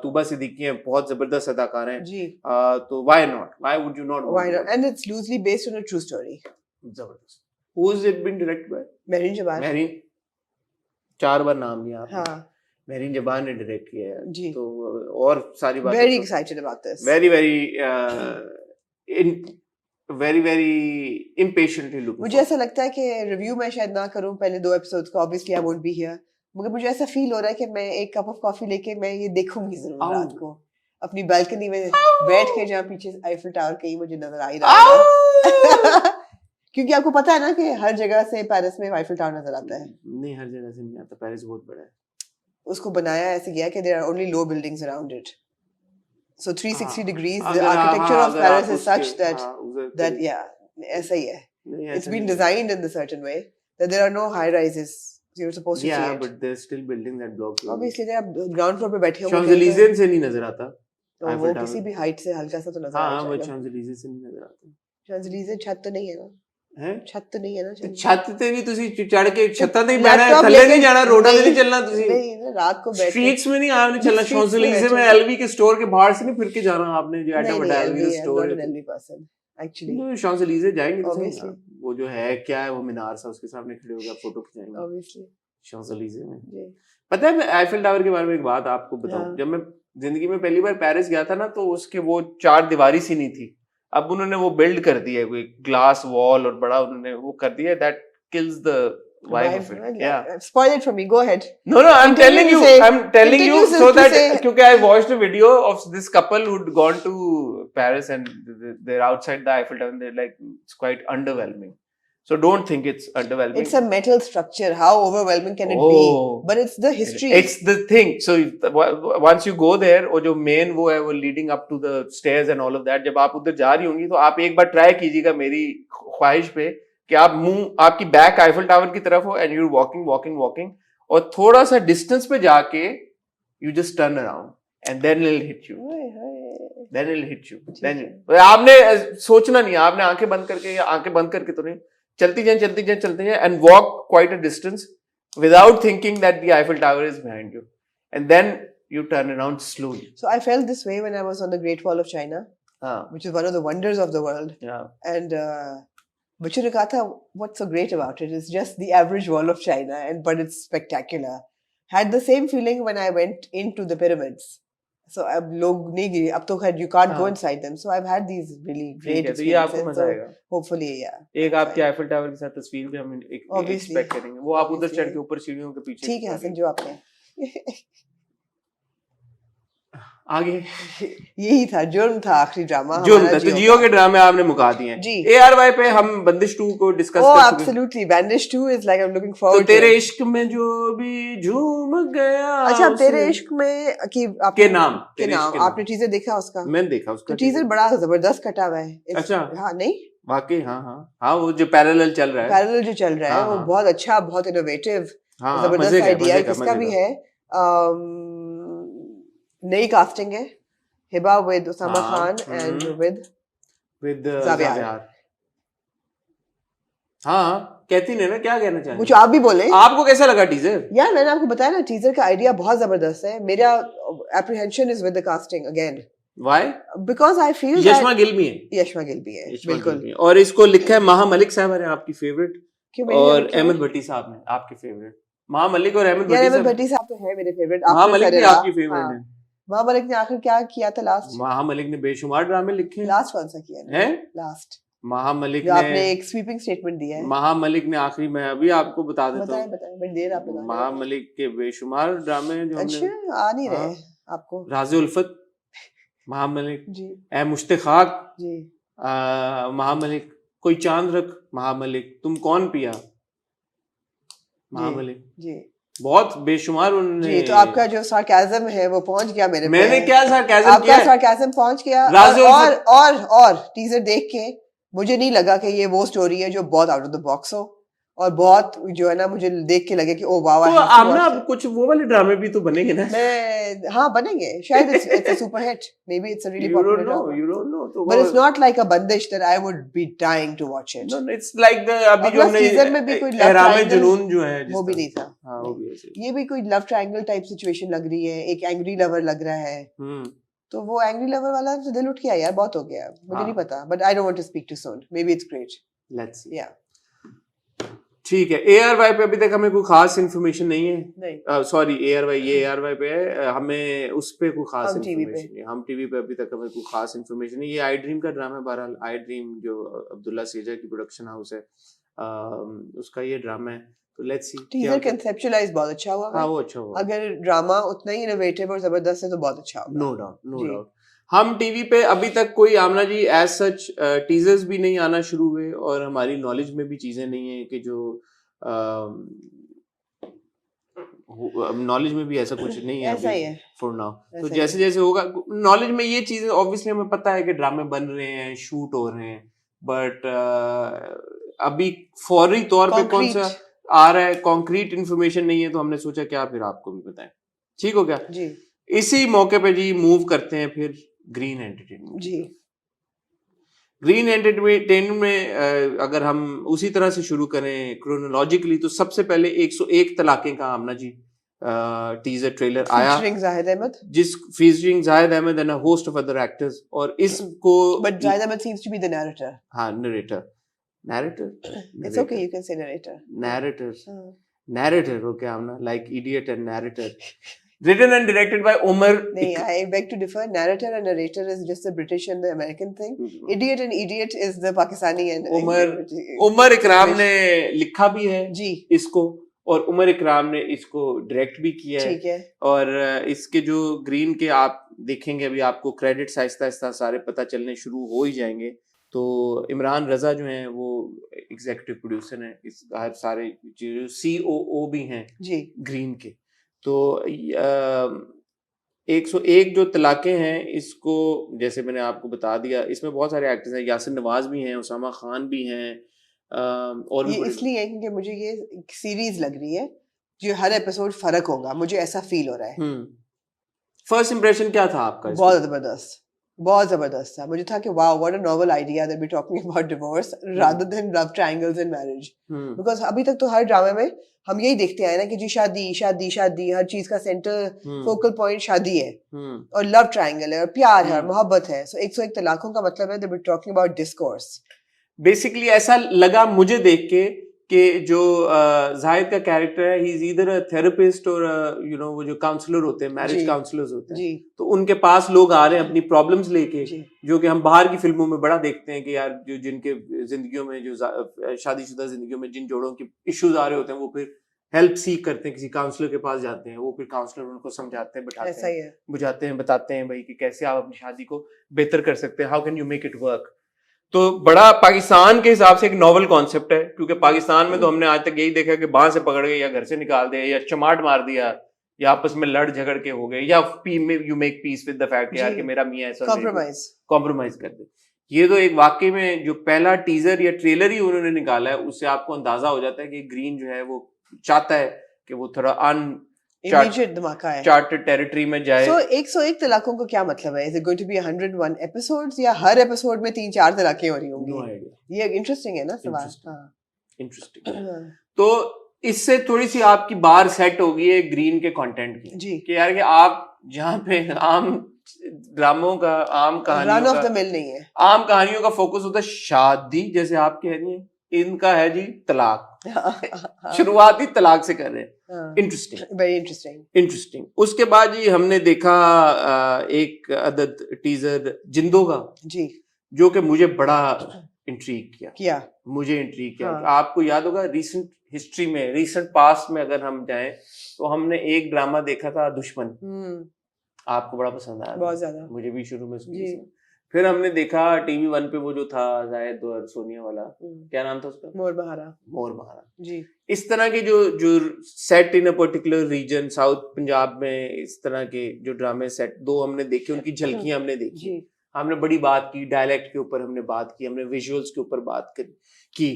तूबा सिद्दीकी हैं, बहुत जबरदस्त अदाकार हैं जी। तो why would you not and it's loosely based on a true story. जबरदस्त। Who is it been directed by? Mehreen Jabbar. Mehreen, 4 बार नाम लिया आपने। हाँ मेहरीन जबार ने डायरेक्ट किया है जी। तो और सारी बातें very excited about this, very impatiently looking. मुझे ऐसा लगता है कि रिव्यू मैं शायद ना करूं पहले 2 एपिसोड्स का, obviously I won't be here, मगर मुझे ऐसा फील हो रहा है कि मैं एक कप ऑफ कॉफी लेके मैं ये देखूंगी जरूर रात को अपनी बालकनी में बैठ के, जहाँ पीछे आईफिल टावर कहीं मुझे नजर आ ही रहा है क्योंकि आपको पता है ना कि हर जगह से पेरिस में आईफिल टावर नजर आता है। नहीं, हर जगह से नहीं आता, पेरिस बहुत बड़ा है। उसको बनाया ऐसे गया कि there are only low buildings around it, so 360 degrees the architecture of Paris is such that yeah ऐसा ही है, it's been designed in a certain way that there are no high rises, so you're supposed to see it, but there's still buildings that block you. obviously जब ground floor पे बैठे हो शॉन्जलीजे से नहीं नजर आता, तो वो किसी भी हाइट से हल्का सा तो नजर आता है। वो शॉन्जलीजे से नहीं नजर आता। शॉन्जलीजे छत तो नहीं है ना, है छत तो नहीं है ना, छत ते भी तुसी चढ़ के छत्ता ते ही बैठना है, थल्ले नहीं जाना, रोडा पे नहीं चलना, तुसी नहीं ना रात को बैठ स्ट्रीट्स में नहीं आपने चलना, शॉन्जलीजे में एलवी के स्टोर के बाहर से नहीं फिर के जाना आपने, जो एटा बड़ा एलवी का स्टोर है। एलवी पर्सन एक्चुअली तो शॉन्जलीजे जाएंगे तो Obviously. वो जो है क्या है, वो मीनार सा, उसके सामने खड़े होकर फोटो खिंचाएंगे ऑब्वियसली शॉन्जलीजे में। जी। पता है मैं आईफिल टावर के बारे में एक बात आपको बताऊं, हाँ। जब मैं जिंदगी में पहली बार पेरिस गया था ना, तो उसके वो 4 दीवारी सी नहीं थी, अब उन्होंने वो बिल्ड कर दिया है, कोई ग्लास वॉल और बड़ा उन्होंने वो कर दिया, that kills the vibe of it. या spoil it for me, go ahead. No, I am telling you Continue so to that say- क्योंकि I watched a video of this couple who'd gone to Paris and they're outside the Eiffel Tower, they're like, it's quite underwhelming. So don't think it's underwhelming. It's a metal structure. How overwhelming can it be? But it's the history. It's the thing. So once you go there, और जो main वो है वो leading up to the stairs and all of that, जब आप उधर जा रही होंगी तो आप एक बार try कीजिएगा मेरी ख्वाहिश पे कि आप मुंह आपकी बैक आईफल टावर की तरफ हो and you're walking और थोड़ा सा distance पे जाके you just turn around and then it'll hit you. Then आपने सोचना नहीं, आपने आंखें बंद करके या आंखें बंद करके तो नहीं, चलती जाए and walk quite a distance without thinking that the Eiffel Tower is behind you, and then you turn around slowly. So I felt this way when I was on the Great Wall of China, which is one of the wonders of the world. Yeah. And बच्चों ने कहा था, what's so great about it? It's just the average wall of China, but it's spectacular. Had the same feeling when I went into the pyramids. So अब लोग नहीं गए, अब तो खैर you can't go inside them. So I've had these really great experiences. ये आपको मजा आएगा. Hopefully, yeah. एक आपके आईफल टावर के साथ तस्वीर भी हम एक्सपेक्ट करेंगे. वो आप उधर चढ़ के ऊपर सीढ़ियों के पीछे. ठीक है हसन, जो आपने. आगे यही था, जुर्म था आखिरी ड्रामा. जुर्म था. तो जियो के ड्रामे आपने मुका दिए हैं. ARY पे हम बंदिश 2 को डिस्कस कर चुके हैं. Absolutely, Bandish 2 is like I'm looking forward. तो तेरे इश्क में जो भी झूम गया. अच्छा, तेरे इश्क में के नाम आपने टीजर देखा उसका? मैंने देखा उसका. टीजर बड़ा जबरदस्त कटा हुआ है. अच्छा. हाँ नहीं वाकई. हाँ वो जो पैरेलल चल रहा है वो बहुत अच्छा, बहुत इनोवेटिव, जबरदस्त आइडिया किसका भी है. नई कास्टिंग है. Hiba with Osama Khan and with Zaviar. हाँ कहती नहीं ना, क्या कहना चाहिए कुछ आप भी बोले. आपको कैसा लगा टीजर? यार मैंने आपको बताया ना, टीजर का आइडिया बहुत जबरदस्त है. मेरा apprehension is with the casting again. Why? Because I feel Yashma Gill भी है. यशमा गिल भी है बिल्कुल. और इसको लिखा है महा मलिक साहब है आपकी फेवरेट, और अहमद भट्टी साहब ने आपके फेवरेट. महा मलिक और अहमद भट्टी साहब तो है मेरे फेवरेट. महा मलिक भी आपकी फेवरेट है. महा मलिक ने आखिर क्या किया था लास्ट? महा मलिक ने बेशुमार ड्रामे लिखे. लास्ट कौन सा किया है? लास्ट महा मलिक ने आपने एक स्वीपिंग स्टेटमेंट दिया है. महा मलिक ने आखिरी में अभी आपको बता देता हूं. बताएं बड़ी देर आप बता. महा मलिक के बेशुमार ड्रामे जो हमने आ नहीं रहे आपको. राज़े उल्फत महा मलिक जी, ए मुश्ताक जी, महा मलिक, कोई चांद रख महा मलिक, तुम कौन पिया महा मलिक जी. बहुत बेशुमार उन्होंने. जी, तो आपका जो सार्काज़म है वो पहुंच गया मेरे. मैंने क्या सार्काज़म किया? आपका सार्काज़म पहुंच गया. और टीजर देख के मुझे नहीं लगा कि ये वो स्टोरी है जो बहुत आउट ऑफ द बॉक्स हो, और बहुत जो है ना मुझे देख के लगे कि ओ वाह. तो आमना कुछ वो वाले ड्रामे भी तो बनेंगे ना. हाँ बनेंगे शायद. it's a super hit, maybe it's a really popular drama. You don't know. But it's not like a Bandish that I would be dying to watch it. No, it's like the अभी जो हमने season में भी कोई love triangle जुनून जो है वो भी नहीं था. हाँ वो भी ऐसे. ये भी कोई लव ट्रायंगल टाइप सिचुएशन लग रही है. एक एंग्री लवर लग रहा है. तो वो एंग्री लवर वाला तो दिल उठ गया यार, बहुत हो गया. मुझे नहीं पता, but I don't want to speak too soon. Maybe it's great. Let's see. Yeah. ठीक है. ARY पे अभी तक हमें कोई खास इन्फॉर्मेशन नहीं है. नहीं सॉरी ARY ये ARY पे है. हमें उस पे कोई खास इन्फॉर्मेशन नहीं. हम टीवी पे अभी तक हमें कोई खास इन्फॉर्मेशन नहीं. ये आई ड्रीम का ड्रामा है. बहरहाल आई ड्रीम जो अब्दुल्ला सेजा की प्रोडक्शन हाउस है, उसका ये ड्रामा है. तो लेट्स सी. टीजर कंसेप्चुअलाइज बहुत अच्छा हुआ. हाँ वो अच्छा हुआ. अगर ड्रामा उतना ही इनोवेटिव और जबरदस्त है तो बहुत अच्छा होगा. No doubt. हम टीवी पे अभी तक कोई आमना जी एज सच टीजर्स भी नहीं आना शुरू हुए, और हमारी नॉलेज में भी चीजें नहीं है कि जो नॉलेज में भी ऐसा कुछ नहीं है अभी फॉर नाउ. तो जैसे जैसे होगा नॉलेज में ये चीजें, ऑब्वियसली हमें पता है कि ड्रामे बन रहे हैं, शूट हो रहे हैं, बट अभी फौरी तौर पे कौन सा आ रहा है कॉन्क्रीट इन्फॉर्मेशन नहीं है. तो हमने सोचा क्या फिर आपको भी बताएं. ठीक हो गया जी. इसी मौके पे जी मूव करते हैं फिर ग्रीन एंटरटेनमेंट जी. ग्रीन एंटरटेनमेंट में अगर हम उसी तरह से शुरू करें क्रोनोलॉजिकली, तो सबसे पहले 101 तलाकें का आमना जी टीजर ट्रेलर आया, featuring Zahid Ahmed and a host of other actors. और इसको but Zahid Ahmed seems to be the narrator. हाँ narrator. It's okay, you can say narrator okay Aamna, like idiot and narrator. Written and directed by Omar. I beg to differ. Narrator and narrator is just the British and the American thing. Idiot and idiot is the Pakistani and Omar Ikram ने लिखा भी है जी इसको, और उमर इकराम ने इसको direct भी किया है। ठीक है। और इसके जो ग्रीन के आप देखेंगे अभी आपको क्रेडिट्स आहिस्ता आहिस्ता सारे पता चलने शुरू हो ही जाएंगे। तो इमरान रजा जो हैं वो एग्जीक्यूटिव प्रोड्यूसर हैं इस हर सारे जो COO भी हैं जी ग्रीन के। तो 101 जो तलाक़ें हैं इसको जैसे मैंने आपको बता दिया, इसमें बहुत सारे एक्टर्स हैं, यासिर नवाज भी हैं, उसामा खान भी हैं, और भी ये इसलिए है क्योंकि मुझे ये सीरीज लग रही है जो हर एपिसोड फर्क होगा, मुझे ऐसा फील हो रहा है। फर्स्ट इंप्रेशन क्या था आपका? बहुत जबरदस्त था। मुझे था कि wow what a novel idea that we talking about divorce rather than love triangles in marriage, because अभी तक तो हर ड्रामे में हम यही देखते आए ना कि जी शादी शादी शादी, हर चीज का सेंटर फोकल पॉइंट शादी है और लव ट्रायंगल है और प्यार है और मोहब्बत है। सो 101 तलाकों का मतलब है that we talking about discourse. Basically ऐसा लगा मुझे देख के कि जो जाहिद का कैरेक्टर है he is either a therapist और वो जो काउंसलर होते हैं, मैरिज काउंसलर्स होते हैं, तो उनके पास लोग आ रहे हैं अपनी प्रॉब्लम्स लेके, जो कि हम बाहर की फिल्मों में बड़ा देखते हैं कि यार जो जिनके जिंदगियों में जो शादीशुदा जिंदगियों में जिन जोड़ों के इश्यूज आ रहे होते हैं वो फिर हेल्प सीख करते हैं, किसी काउंसलर के पास जाते हैं, वो फिर काउंसलर उनको समझाते हैं, बैठाते हैं, बुझाते हैं, बताते हैं भाई कि कैसे आप अपनी शादी को बेहतर कर सकते हैं, how can you make it work. तो बड़ा पाकिस्तान के हिसाब से एक नॉवल कॉन्सेप्ट है, क्योंकि पाकिस्तान में तो हमने आज तक यही देखा कि बांह से पकड़ के या घर से निकाल दिया या चमाट मार दिया या आपस में लड़ झगड़ के हो गए या you make peace with the fact यार कि मेरा मियां ऐसा कॉम्प्रोमाइज कर दे। ये तो एक वाकई में जो पहला टीजर या ट्रेलर ही उन्होंने निकाला है उससे आपको अंदाजा हो जाता है कि ग्रीन जो है वो चाहता है कि वो थोड़ा इमीडिएट धमाका है, चार्टेड टेरिटरी में जाए। So 101 तलाकों का क्या मतलब है? Is it going to be 101 episodes या हर एपिसोड में 3-4 तलाकें हो रही होंगी? No idea. ये इंटरेस्टिंग है ना सवाल। इंटरेस्टिंग। तो इससे थोड़ी सी आपकी बार सेट होगी है ग्रीन के कंटेंट की जी, कि यार कि आप जहाँ पे आम ड्रामों का, आम कहानियों रन ऑफ द मिल नहीं है, आम कहानियों का फोकस होता है शादी, जैसे आप कह रही हैं, इनका है जी तलाक। शुरुआती तलाक से कर रहे हैं। Interesting, very interesting. उसके बाद जी हमने देखा एक अदद टीजर जिंदो का जी, जो कि मुझे बड़ा इंट्रीग किया। मुझे इंट्रीग किया। आपको याद होगा रीसेंट हिस्ट्री में, रीसेंट पास्ट में अगर हम जाएं तो हमने एक ड्रामा देखा था दुश्मन, आपको बड़ा पसंद आया, बहुत ज्यादा, मुझे भी शुरू में जी। फिर हमने देखा टीवी 1 पे वो जो था जायद और सोनिया वाला, क्या नाम था उसका? मोर बहारा जी। इस तरह के जो set in a particular region, south Punjab में इस तरह के जो ड्रामे सेट दो हमने देखे, उनकी झलकियां हमने देखी, हमने बड़ी बात की, डायलेक्ट के ऊपर हमने बात की, हमने विजुअल्स के ऊपर बात की।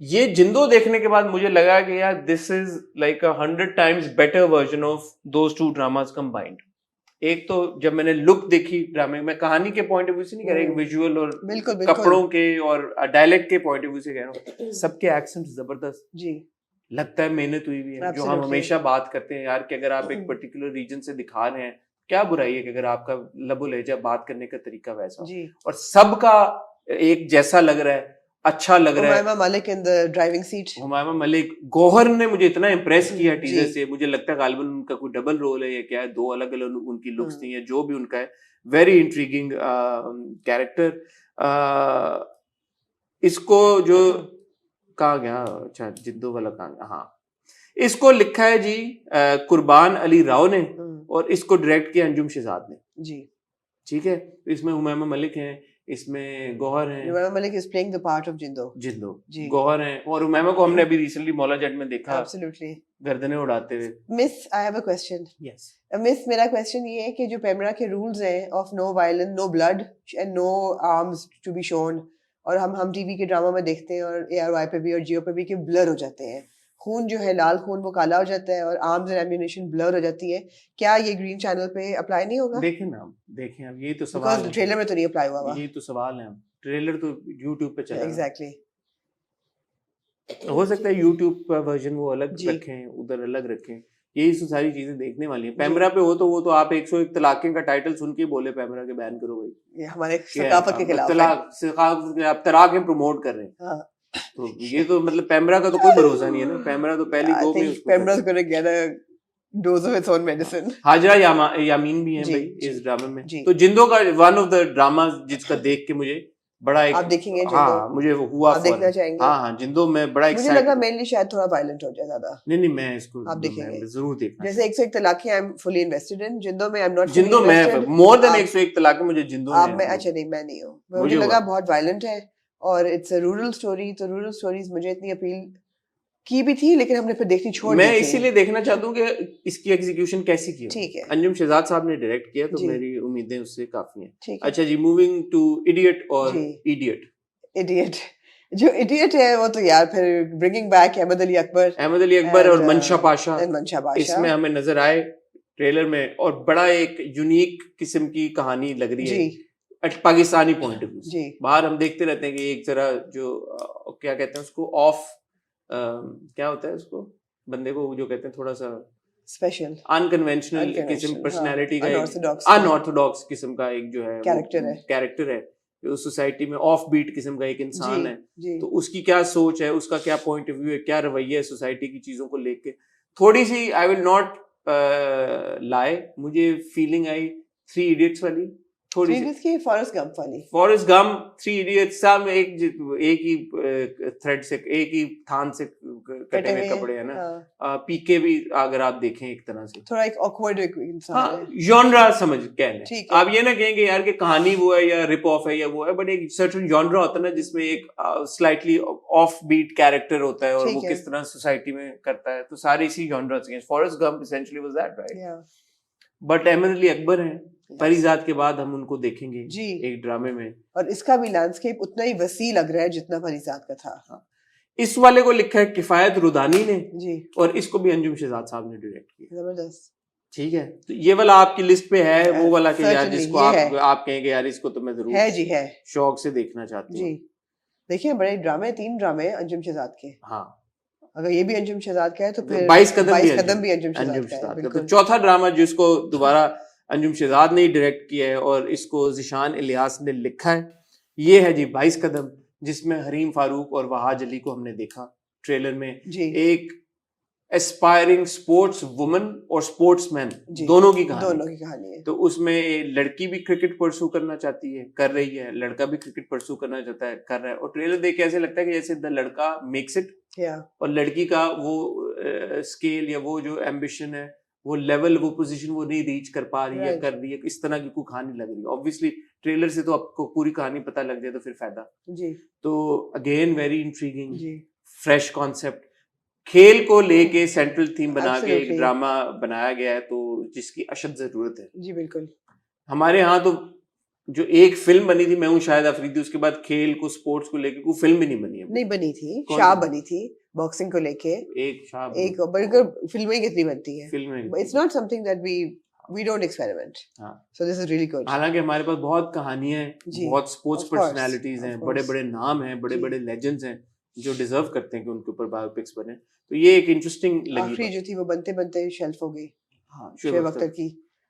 ये जिंदो देखने के बाद मुझे लगा कि यार this is like 100 times better version of those two dramas combined. एक तो जब मैंने लुक देखी ड्रामे में, कहानी के पॉइंट ऑफ व्यू से नहीं कह रहा, एक विजुअल और बिल्कुल, कपड़ों के और डायलेक्ट के पॉइंट ऑफ व्यू से कह रहा हूँ, सबके एक्सेंट जबरदस्त जी, लगता है मेहनत हुई भी है। जो हम हमेशा बात करते हैं यार कि अगर आप एक पर्टिकुलर रीजन से दिखा रहे हैं, क्या बुराई है कि अगर आपका लबो लहजा बात करने का तरीका वैसा हो और सबका एक जैसा लग रहा है, अच्छा लग रहा है। Humaima Malik in the driving seat, Humaima Malik, Gauhar ने मुझे इतना इम्प्रेस किया टीजर से, मुझे लगता है गालिबन उनका कोई डबल रोल है या क्या है, दो अलग अलग उनकी लुक्स थी, जो भी उनका है, वेरी इंट्रीगिंग कैरेक्टर। इसको जो कहा गया, अच्छा जिद्दो वाला कहा गया, हाँ, इसको लिखा है जी कुर्बान अली राव ने और इसको डायरेक्ट किया अंजुम शहजाद ने जी, ठीक है। इसमें हुमायमा मलिक हैं, इसमें गौहर हैं, Humaima Malik is playing the part of Zindo ji, Gohar हैं, और हुमायमा को हमने अभी रिसेंटली मौला जट में देखा, एब्सोल्युटली गर्दनें उड़ाते हुए। Miss, I have a question. Yes miss, मेरा क्वेश्चन ये है कि जो पेमरा के रूल्स हैं of no violence, no blood and no arms to be shown, और हम टीवी के ड्रामा में देखते हैं और ARY पे भी और जियो पे भी कि ब्लर हो जाते हैं, खून जो है लाल खून वो काला हो जाता है और आर्म्स एंड एम्यूनिशन ब्लर हो जाती है, क्या ये ग्रीन चैनल पे अप्लाई नहीं होगा? देखें ना, देखें अब, यही तो सवाल है, ट्रेलर में तो नहीं अप्लाई हुआ, यही तो सवाल है, ट्रेलर तो YouTube पे चला, एग्जैक्टली, हो सकता है YouTube का वर्जन वो अलग रखें, उधर अलग रखें, यही तो सारी चीजें देखने वाली हैं। पैमरा पे हो तो वो तो आप 101 तलाक़ें का टाइटल सुन के बोले पैमरा के बैन करो भाई, ये हमारे सकाफत के खिलाफ है, तलाक़ें प्रमोट कर रहे हैं, तो ये तो मतलब पैमरा का तो कोई भरोसा नहीं है ना, पैमरा तो पहली गो में पैमरा's gonna get a dose of its own medicine। Hazra यामीन भी हैं भाई इस ड्रामे में, तो जिंदो का वन ऑफ द ड्रामा जिसका देख के मुझे बड़ा एक आप देखेंगे जिंदो? हाँ मुझे वो हुआ आप देखना फौरन। चाहेंगे? हाँ जिंदो में बड़ा मुझे एक्साइटेड लगा मेनली शायद थोड़ा वायलेंट हो जाए ज्यादा। नहीं मैं इसको आप देखेंगे? मैं जरूर देखना जैसे 101 तलाक I am fully invested in, Zindo में I am not fully Zindo में इन्वेस्टेड। मोर देन आप 101 तलाक मुझे जिंदो आप ने मैं अच्छा नहीं, मैं नहीं हूँ, मुझे मुझे लगा हुआ बहुत वायलेंट है और इट्स अ रूरल स्टोरी, तो रूरल स्टोरीज मुझे इतनी अपील की भी थी लेकिन हमने फिर देखनी छोड़ दी मैं थी। इसीलिए देखना चाहता हूँ कि इसकी एग्जीक्यूशन कैसी की होगी। ठीक है अंजुम शहजाद साहब ने डायरेक्ट किया तो जी, मेरी उम्मीदें उससे काफी हैं। ठीक है अच्छा जी मूविंग टू इडियट और जी। इडियट। इडियट जो इडियट है वो तो यार फिर ब्रिंगिंग बैक अहमद अली अकबर अहमद अली अकबर और मंशा पाशा एंड मंशा बादशाह इसमें हमें नजर आए ट्रेलर में और बड़ा एक यूनिक किस्म की कहानी लग रही जी है पाकिस्तानी पॉइंट ऑफ व्यू से। जी बाहर हम देखते रहते हैं कि एक जरा जो क्या कहते हैं उसको ऑफ क्या होता है उसको बंदे को जो कहते हैं थोड़ा सा स्पेशल अनकन्वेंशनल किस्म अनकन्वेंशनल, हाँ, पर्सनालिटी का एक अनऑर्थोडॉक्स अनऑर्थोडॉक्स किस्म का एक जो है कैरेक्टर है जो सोसाइटी में ऑफ बीट किस्म का एक जी इंसान है। जी तो उसकी क्या सोच है उसका क्या पॉइंट ऑफ व्यू है क्या रवैया है सोसाइटी की चीजों को लेके थोड़ी सी आई विल नॉट लाई मुझे फीलिंग आई थ्री इडियट्स वाली थोड़ी सी सीरीज की फॉरेस्ट गंप वाली। फॉरेस्ट गम थ्री इडियट्स सब एक ही थ्रेड से एक ही थान से कटे हुए कपड़े हैं ना। हाँ, पीके भी अगर आप देखें एक तरह से थोड़ा एक ऑकवर्ड इंसान हाँ है। जॉनरा समझ कहने ठीक है आप ये ना कहेंगे यार कि कहानी वो है या रिप ऑफ है या वो है बट एक सर्टेन जॉनरा होता है ना जिसमें एक स्लाइटली ऑफ बीट कैरेक्टर होता है और ठीक वो है किस तरह सोसाइटी में करता है तो सारे इसी जॉनरा से Forrest Gump essentially was that right. या बट अहमद अली अकबर हैं परिजात के बाद हम उनको देखेंगे जी एक ड्रामे में और इसका भी लैंडस्केप उतना ही वसी लग रहा है जितना परिजात का था। इस वाले को लिखा है किफायत रुदानी ने जी और इसको भी अंजुम शहजाद साहब ने डायरेक्ट किया। जबरदस्त ठीक है तो ये वाला आपकी लिस्ट पे है वो वाला कि यार Certainly, जिसको ये आप है। आप कहेंगे यार इसको तो मैं जरूर है जी है शौक से देखना चाहती जी। हूँ। देखिए बड़े ड्रामे 3 ड्रामे हैं अंजुम शहजाद के। हाँ अगर ये भी अंजुम शहजाद का है तो फिर 22 कदम 22 कदम भी अंजुम अंजुम शहजाद का है। शहजाद का तो बिल्कुल चौथा ड्रामा जिसको दोबारा अंजुम शहजाद ने ही डायरेक्ट किया है और इसको जिशान इलियास ने लिखा है ये है जी 22 कदम जिसमें हरीम फारूक और वहाज अली को हमने देखा ट्रेलर में जी एक एस्पायरिंग स्पोर्ट्स वुमन और स्पोर्ट्समैन जी दोनों की कहानी। दोनों की कहानी है। तो उसमें लड़की भी क्रिकेट परसू करना चाहती है कर रही है लड़का भी क्रिकेट परसू करना चाहता है कर रहा है और ट्रेलर देख के ऐसे लगता है कि जैसे द लड़का मेक्स इट या और लड़की का वो स्केल या वो जो एम्बिशन है वो लेवल वो पोजीशन वो नहीं रीच कर पा रही है Right. कर रही है इस तरह की कोई कहानी लग रही है। ऑब्वियसली ट्रेलर से तो आपको पूरी कहानी पता लग जाए तो फिर फायदा। जी तो अगेन वेरी इंट्रीगिंग जी फ्रेश कॉन्सेप्ट खेल को लेके सेंट्रल थीम बना के एक Absolutely. ड्रामा बनाया गया है तो जिसकी अशद जरूरत है। जी बिल्कुल हमारे यहाँ तो जो एक फिल्म बनी थी मैं हूँ शायद अफरीदी उसके बाद खेल को स्पोर्ट्स को लेके कोई फिल्म भी नहीं बनी है। नहीं बनी थी कौन शाह सी? बनी थी बॉक्सिंग को लेके एक शाह एक बल्कि फिल्में कितनी बनती है film it's not something that we don't experiment हाँ so this is really good. हालांकि हमारे पास बहुत कहानियां हैं जी, बहुत स्पोर्ट्स of course, पर्सनालिटीज हैं of बड़े course. बड़े नाम हैं बड़े जी। बड़े लेजेंड्स हैं जो डिजर्व करते हैं कि उनके ऊपर बायोपिक्स बने तो ये एक इंटरेस्टिंग लगी आखिरी बात। जो थी वो बनते बनते शेल्फ हो गई हाँ शोएब अख्तर की।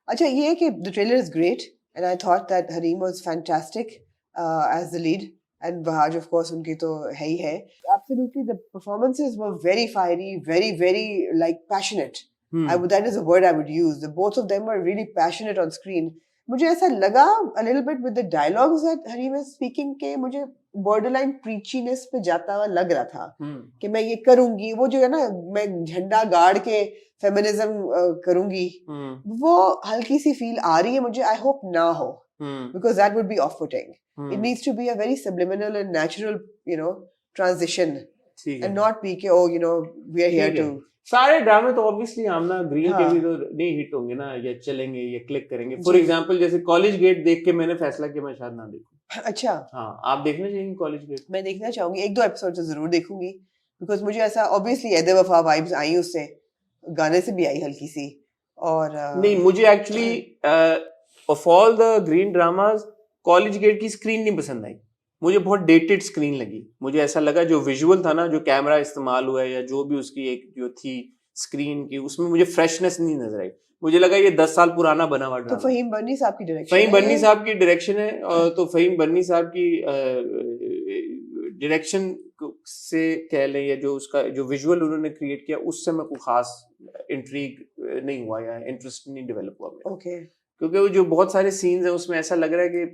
अच्छा ये है कि the trailer is great and I thought that Hareem was fantastic as the lead and Wahaj of course उनकी तो है ही है। Absolutely the performances were very fiery very like passionate. that is a word I would use. The both of them were really passionate on screen. मुझे ऐसा लगा a little bit with the dialogues that Harim was speaking के मुझे borderline preachiness पे जाता हुआ लग रहा था कि मैं ये करूंगी वो जो है ना मैं झंडा गाड़ के फेमिनिज्म करूंगी वो हल्की सी फील आ रही है मुझे। I hope ना हो because that would be off-putting. It needs to be a very subliminal and natural transition and not be कि oh we are here to सारे ड्रामे तो ऑब्वियसली आमना ग्रीन हाँ. के भी तो नहीं हिट होंगे ना या चलेंगे या क्लिक करेंगे। फॉर एग्जांपल जैसे कॉलेज गेट देख के मैंने फैसला किया मैं शायद ना देखूं। अच्छा हाँ आप देखना चाहेंगे कॉलेज गेट? मैं देखना चाहूंगी 1-2 एपिसोड तो जरूर देखूंगी बिकॉज मुझे ऐसा ऑब्वियसली ऐदे वफा वाइब्स आई उससे गाने से भी आई हल्की सी और नहीं मुझे actually of all the green dramas college gate की स्क्रीन नहीं पसंद आई। मुझे बहुत डेटेड स्क्रीन लगी। मुझे ऐसा लगा जो विजुअल था ना जो कैमरा इस्तेमाल हुआ है या जो भी उसकी एक जो थी स्क्रीन की उसमें मुझे फ्रेशनेस नहीं नजर आई। मुझे लगा ये 10 साल पुराना बना हुआ ड्रामा। तो फहीम बर्नी साहब की डायरेक्शन फहीम बर्नी साहब की डायरेक्शन है और तो फहीम बर्नी साहब की डायरेक्शन से कह लें या जो उसका जो विजुअल उन्होंने क्रिएट किया उससे मैं कोई खास इंट्रीग नहीं हुआ या इंटरेस्ट नहीं डेवलप हुआ मेरा। ओके क्योंकि वो जो बहुत सारे सीन्स हैं उसमें ऐसा लग रहा है कि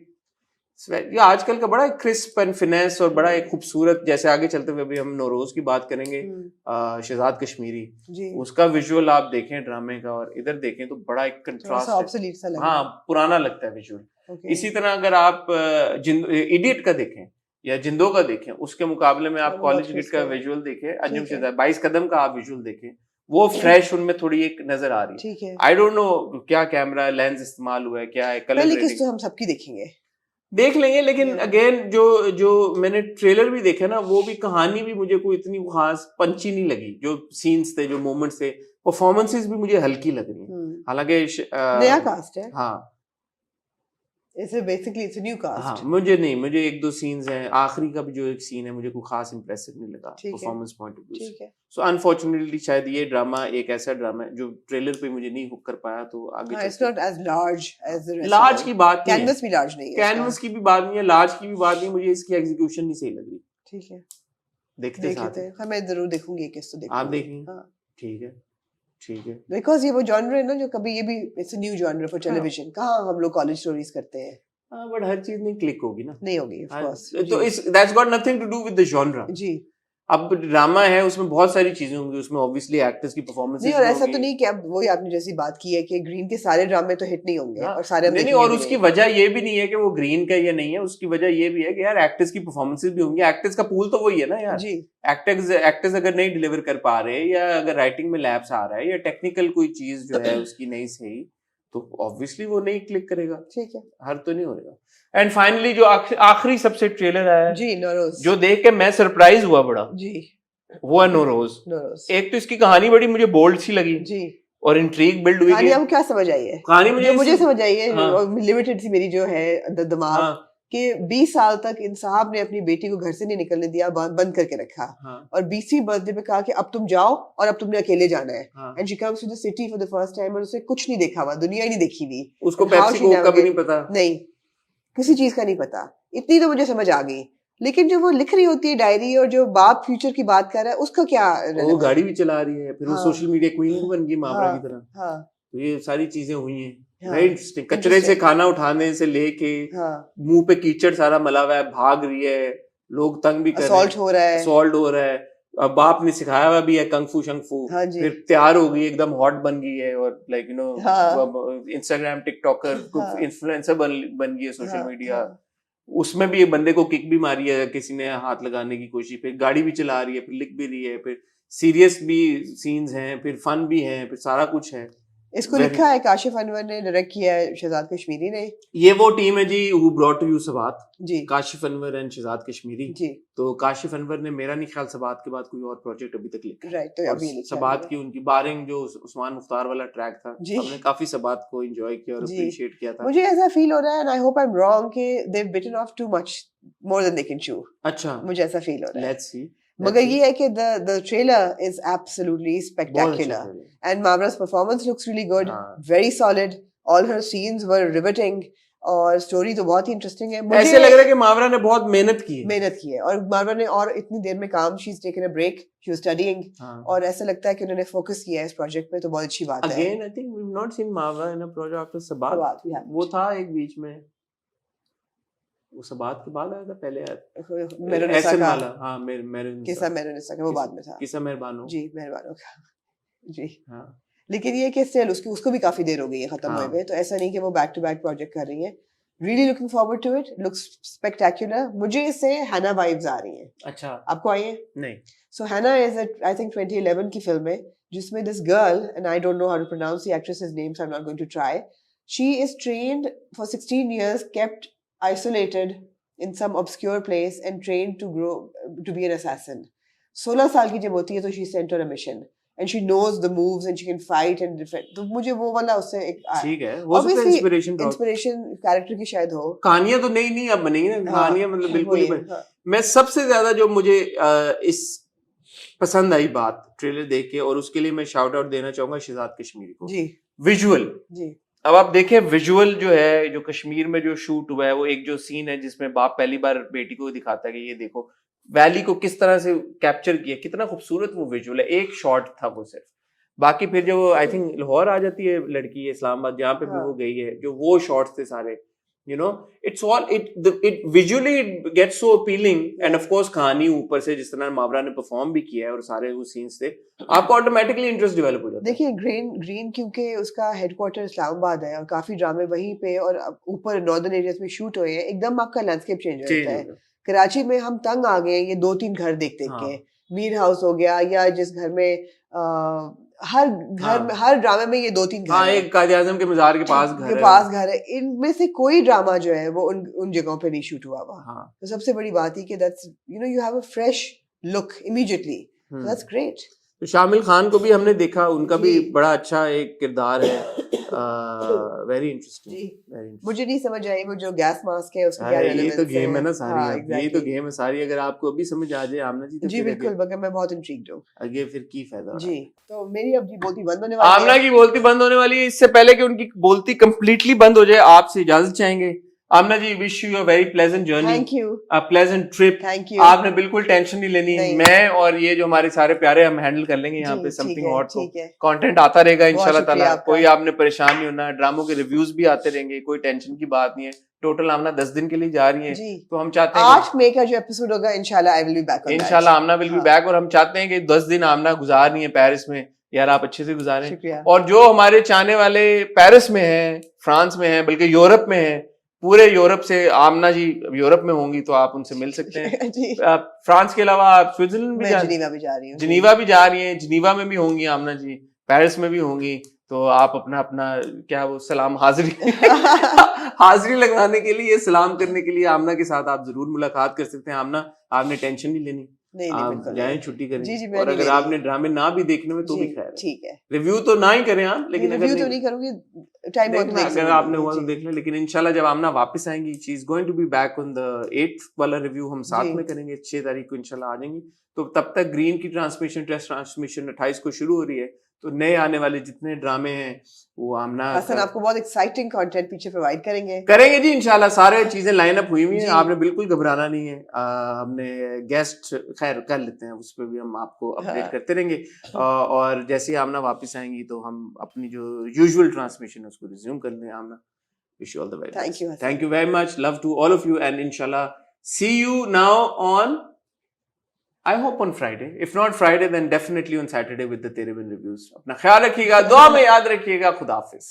ये आजकल का बड़ा क्रिस्प एंड फिनेस और बड़ा एक खूबसूरत, जैसे आगे चलते हुए अभी हम नौरोज की बात करेंगे, शहजाद कश्मीरी, जी उसका विजुअल आप देखें ड्रामे का और इधर देखें तो बड़ा एक थोड़ा सा कंट्रास्ट है, ऑब्सोलीट सा लग हाँ रहा पुराना लगता है विजुअल। है ओके इसी तरह अगर आप इडियट का देखें या जिंदो का देखें, उसके मुकाबले में आप वो बहुत कॉलेज गेट crisp का है विजुअल देखें, अंजुम ठीक है शहजाद 22 कदम का आप विजुअल देखें, वो फ्रेश उनमें थोड़ी एक नजर आ रही है। ठीक है आई डोंट नो क्या कैमरा लेंस इस्तेमाल हुआ है, क्या है, कलर पहले किस ग्रेडिंग तो हम सबकी देखेंगे देख लेंगे, लेकिन Yeah. अगेन जो जो मैंने ट्रेलर भी देखा ना, वो भी कहानी भी मुझे कोई इतनी खास पंची नहीं लगी। जो सीन्स थे, जो मोमेंट्स थे, परफॉर्मेंसेस भी मुझे हल्की लग रही हैं। हालांकि नया कास्ट है हाँ it's basically it's a new हाँ, कास्ट मुझे एक दो सीन्स हैं, आखिरी का भी जो एक सीन है मुझे कोई खास इंप्रेसिव नहीं लगा ठीक है परफॉर्मेंस पॉइंट ऑफ व्यू से। ठीक है सो अनफॉर्चुनेटली शायद ये ड्रामा एक ऐसा ड्रामा है जो ट्रेलर पे मुझे नहीं हुक कर पाया, तो आगे हाँ इट्स चलते not as large as the rest large की बात नहीं है, कैनवस भी लार्ज नहीं है इसका कैनवस की भी बात नहीं है, लार्ज की भी बात नहीं, मुझे इसकी एग्जीक्यूशन नहीं सही लग रही। ठीक है देखते देख साथ लेते ही। हैं हाँ मैं जरूर देखूंगी किस तो आप देखूंगी देखेंगे? हाँ ठीक है, ठीक है। बिकॉज ये वो जॉनर है ना जो कभी ये भी it's a new genre for हाँ। टेलीविजन कहाँ हम लोग कॉलेज स्टोरीज करते हैं हाँ, बट हर चीज नहीं क्लिक होगी ना। नहीं होगी ऑफ हाँ, कोर्स तो इस that's got nothing to do with the genre. जी अब ड्रामा है, उसमें बहुत सारी चीजें होंगी, उसमें ऑब्वियसली एक्टर्स की नहीं परफॉर्मेंसेस और भी ऐसा तो होंगी। नहीं कि अब वही आपने जैसी बात की है कि ग्रीन के सारे ड्रामे तो हिट नहीं होंगे हाँ, और सारे हम नहीं नहीं, देखेंगे और भी उसकी नहीं वजह ये भी नहीं है कि वो ग्रीन का या नहीं है, उसकी वजह ये भी है कि यार एक्टर्स की परफॉर्मेंसेस भी होंगी, एक्टर्स का पूल तो वही है ना यार। जी एक्टर्स अगर नहीं डिलीवर कर पा रहे, या अगर राइटिंग में लैप्स आ रहा है, या टेक्निकल कोई चीज जो है उसकी नहीं सही, तो ऑब्वियसली वो नहीं क्लिक करेगा। ठीक है हर तो नहीं होगा। एंड फाइनली जो आखिरी सबसे ट्रेलर आया है, जी नोरोज जो देख के मैं सरप्राइज हुआ बड़ा, जी वो है नोरोज। नोरोज एक तो इसकी कहानी बड़ी मुझे बोल्ड सी लगी जी और इंट्रीग बिल्ड हुई कहानी कि आपको क्या समझ आई है कहानी जो मुझे इससे- समझ आई है हाँ, और लिमिटेड सी मेरी जो है दिमाग हाँ, कि 20 साल तक इन साहब ने अपनी बेटी को घर से नहीं निकलने दिया बंद करके रखा हाँ, और 20वीं बर्थडे पे कहा कि अब तुम जाओ और अब तुमने अकेले जाना है हाँ। And she comes to the city for the first time और उसे कुछ नहीं देखा हुआ दुनिया ही नहीं देखी हुई उसको And how Pepsi she Coke का भी navigate- नहीं पता। नहीं किसी चीज का नहीं पता इतनी तो मुझे समझ आ गई लेकिन जो वो लिख रही होती है डायरी और जो बाप फ्यूचर की बात कर रहा है उसका क्या वो relevance? गाड़ी भी चला रही है, फिर वो हाँ। सोशल मीडिया क्वीन बन गई मावरा हाँ की तरह। हाँ तो ये सारी चीजें हुई हैं। हाँ, वेरी इंटरेस्टिंग। कचरे से interesting. खाना उठाने से लेके हाँ मुंह पे कीचड़ सारा मला हुआ है, भाग रही है, लोग तंग भी कर रहे असॉल्ट हैं, हो रहा है असॉल्ट हो रहा है। अब बाप ने सिखाया हुआ भी है कंगफू शंगफू, हाँ जी फिर तैयार हो गई, एकदम हॉट बन गई है, और लाइक यू नो हाँ इंस्टाग्राम टिकटॉकर हाँ इन्फ्लुएंसर बन गई है, सोशल हाँ मीडिया। हाँ उसमें भी ये बंदे को किक भी मारी है, किसी ने हाथ लगाने की कोशिश, फिर गाड़ी भी चला रही है, फिर लिख भी रही है, फिर सीरियस भी सीन्स हैं, फिर फन भी हैं, फिर सारा कुछ है। इसको Very- लिखा है काशिफ अनवर ने डायरेक्ट किया है शहजाद कश्मीरी ने ये वो टीम है जी who brought to you Sabaat, जी काशिफ अनवर एंड शहजाद कश्मीरी। जी तो काशिफ अनवर ने मेरा नहीं ख्याल सबात के बाद कोई और प्रोजेक्ट अभी तक लिखा है। राइट तो और अभी लिखा सबात है की उनकी बारिंग जो उस्मान मुख्तार वाला ट्रैक था, जी। हमने काफी सबात को एंजॉय किया और जी। अप्रिशिएट किया था। मुझे ऐसा फील हो रहा है and I hope I am wrong कि they have bitten off too much more than they can chew अच्छा, मुझे ऐसा फील हो रहा है लेट्स सी। मगर ये है कि द ट्रेलर इज एब्सोल्युटली बहुत अच्छा spectacular trailer। and Mavra's performance looks really good, हाँ। very solid. All her scenes were riveting और स्टोरी तो बहुत ही इंटरेस्टिंग है ऐसे लग रहा है कि मावरा ने बहुत मेहनत की है। मेहनत की है और मावरा ने और इतनी देर में काम she is taken a break she was studying हाँ। और ऐसा लगता है कि उन्होंने फोकस किया है इस प्रोजेक्ट पे तो बहुत अच्छी बात है Again, I think we've not seen Mavra in a project after Sabat. Sabat, we haven't. वो था एक बीच में, वो सबात के बाद आया था, पहले आया था। मेहरुनिसा एहसन का वाला, हाँ, किस्सा मेहरुनिसा का वो बाद में था किस्सा मेहरबानो। जी मेहरबानों का जी हाँ, लेकिन ये कि स्टिल उसको भी काफी देर हो गई है खत्म हुए हाँ। हुए तो ऐसा नहीं कि वो बैक टू बैक प्रोजेक्ट कर रही है really looking forward to it looks spectacular मुझे इससे हैना वाइब्स आ रही हैं अच्छा, आपको आई है नहीं, सो हैना इज आई थिंक 2011 की फिल्म है जिसमें this girl and I don't know how to pronounce the actresses names I am not going to try she is trained for 16 years kept isolated in some obscure place and trained to grow to be an assassin 16 साल की जब होती है तो she is sent on a mission and she knows the moves and she can fight and defend तो मुझे वो वाला उससे एक ठीक है, हो सकता है इंस्पिरेशन ड्रॉप। इंस्पिरेशन कैरेक्टर की शायद हो कहानियां तो नई नहीं अब बनेंगी ना, कहानियां मतलब बिल्कुल ही बन। मैं सबसे ज्यादा जो मुझे इस पसंद आई बात ट्रेलर देख के, और उसके लिए मैं शाउट आउट देना चाहूंगा शहजाद कश्मीरी को, जी विजुअल। जी अब आप देखें विजुअल जो है, जो कश्मीर में जो शूट हुआ है, वो एक जो सीन है जिसमें बाप पहली बार बेटी को दिखाता है कि ये देखो वैली को किस तरह से कैप्चर किया, कितना खूबसूरत वो विजुअल है। एक शॉट था वो सिर्फ, बाकी फिर जो आई थिंक लाहौर आ जाती है लड़की इस्लामाबाद जहाँ पे भी हाँ। वो गई है, जो वो शॉट्स थे सारे, You know, it's all it visually it gets so appealing, and of course कहानी ऊपर से जिस तरह मावरा ने परफॉर्म भी किया है और सारे वो सीन्स थे, आपको ऑटोमेटिकली इंटरेस्ट डेवलप हो जाता है। देखिए ग्रीन क्योंकि उसका हेडक्वार्टर इस्लामाबाद है और काफी ड्रामे वहीं पे और ऊपर नॉर्दर्न एरियाज में शूट हुए हैं, एकदम आपका लैंडस्केप चेंज हो जाता है। कराची में हम तंग आ गए ये 2-3 घर देख देख के, मीर हाउस हो गया या जिस घर में हर घर में हर ड्रामे में ये 2-3 घर है। एक कायद आज़म के मज़ार के पास घर है। इनमें से कोई ड्रामा जो है वो उन जगहों पे नहीं शूट हुआ हुआ। तो सबसे बड़ी बात ही कि that's you have a fresh look immediately, that's great. तो शामिल खान को भी हमने देखा, उनका भी बड़ा अच्छा एक किरदार है, वेरी इंटरेस्टिंग। मुझे नहीं समझ आई वो जो गैस मास्क है उसकी क्या ये तो गेम है ना सारी, यही तो गेम है सारी। अगर आपको अभी समझ आ जाए आमना जी तो जी बिल्कुल, मगर मैं बहुत इंट्रिग्ड हूँ आगे फिर की फायदा जी। तो मेरी अब जी बोलती बंद होने वाली है। आमना की बोलती बंद होने वाली है। इससे पहले कि उनकी बोलती कंप्लीटली बंद हो जाए, आपसे इजाजत चाहेंगे। Aamna ji wish you a very pleasant journey, thank you, a pleasant trip. Thank you. आपने बिल्कुल टेंशन नहीं लेनी, मैं और ये जो हमारे सारे प्यारे हम हैंडल कर लेंगे यहाँ पे समथिंग हॉट को। कंटेंट आता रहेगा इंशाल्लाह ताला, कोई आपने परेशान नहीं होना। ड्रामों के रिव्यूज भी आते रहेंगे, कोई टेंशन की बात नहीं है। टोटल आमना 10 दिन के लिए जा रही है, तो हम चाहते हैं 8 मई का जो एपिसोड होगा इंशाल्लाह आई विल बी बैक, इंशाल्लाह आमना विल बी बैक। और हम चाहते हैं कि 10 दिन आमना गुजार रही है पेरिस में, यार आप अच्छे से गुजारें। और जो हमारे चाहने वाले पेरिस में हैं, फ्रांस में हैं, बल्कि यूरोप में हैं, पूरे यूरोप से आमना जी यूरोप में होंगी तो आप उनसे मिल सकते हैं। फ्रांस के अलावा आप स्विट्जरलैंड भी जिनीवा भी जा रही हूँ, जिनीवा भी जा रही हैं, जिनीवा में भी होंगी आमना जी, पेरिस में भी होंगी। तो आप अपना अपना क्या वो सलाम हाजिरी हाजिरी लगवाने के लिए, सलाम करने के लिए आमना के साथ आप जरूर मुलाकात कर सकते हैं। आमना आपने टेंशन नहीं लेनी, आप जाएं छुट्टी करें। जी, और अगर आपने ड्रामे ना भी देखने में तो भी खैर ठीक है, रिव्यू तो ना ही करें आप, लेकिन रिव्यू तो नहीं करूंगी, टाइम अगर आपने हुआ तो देख लें। लेकिन इंशाल्लाह जब आमना वापस आएंगी, she is going to be back on the 8th वाला रिव्यू हम साथ में करेंगे। 6 तारीख को इंशाल्लाह आ जाएंगी। तो तब तक ग्रीन की टेस्ट ट्रांसमिशन 28 को शुरू हो रही है। तो नए आने वाले जितने ड्रामे हैं वो आमना हसन आपको बहुत एक्साइटिंग कंटेंट पीछे प्रोवाइड करेंगे जी इंशाल्लाह। सारे चीजें लाइन अप हुई हुई हैं, आपने बिल्कुल घबराना नहीं है। हमने गेस्ट खैर कर लेते हैं, उस पर भी हम आपको अपडेट करते रहेंगे। और जैसे ही आमना वापस आएंगी तो हम अपनी जो यूजुअल ट्रांसमिशन है उसको रिज्यूम कर लेंगे। Aamna wish you all the very thank you very much, love to all of you, and इंशाल्लाह see you now on I hope on Friday. If not Friday, then definitely on Saturday with the Tere Bin reviews. अपना ख्याल रखिएगा, दुआ में याद रखिएगा। खुदा हाफिज।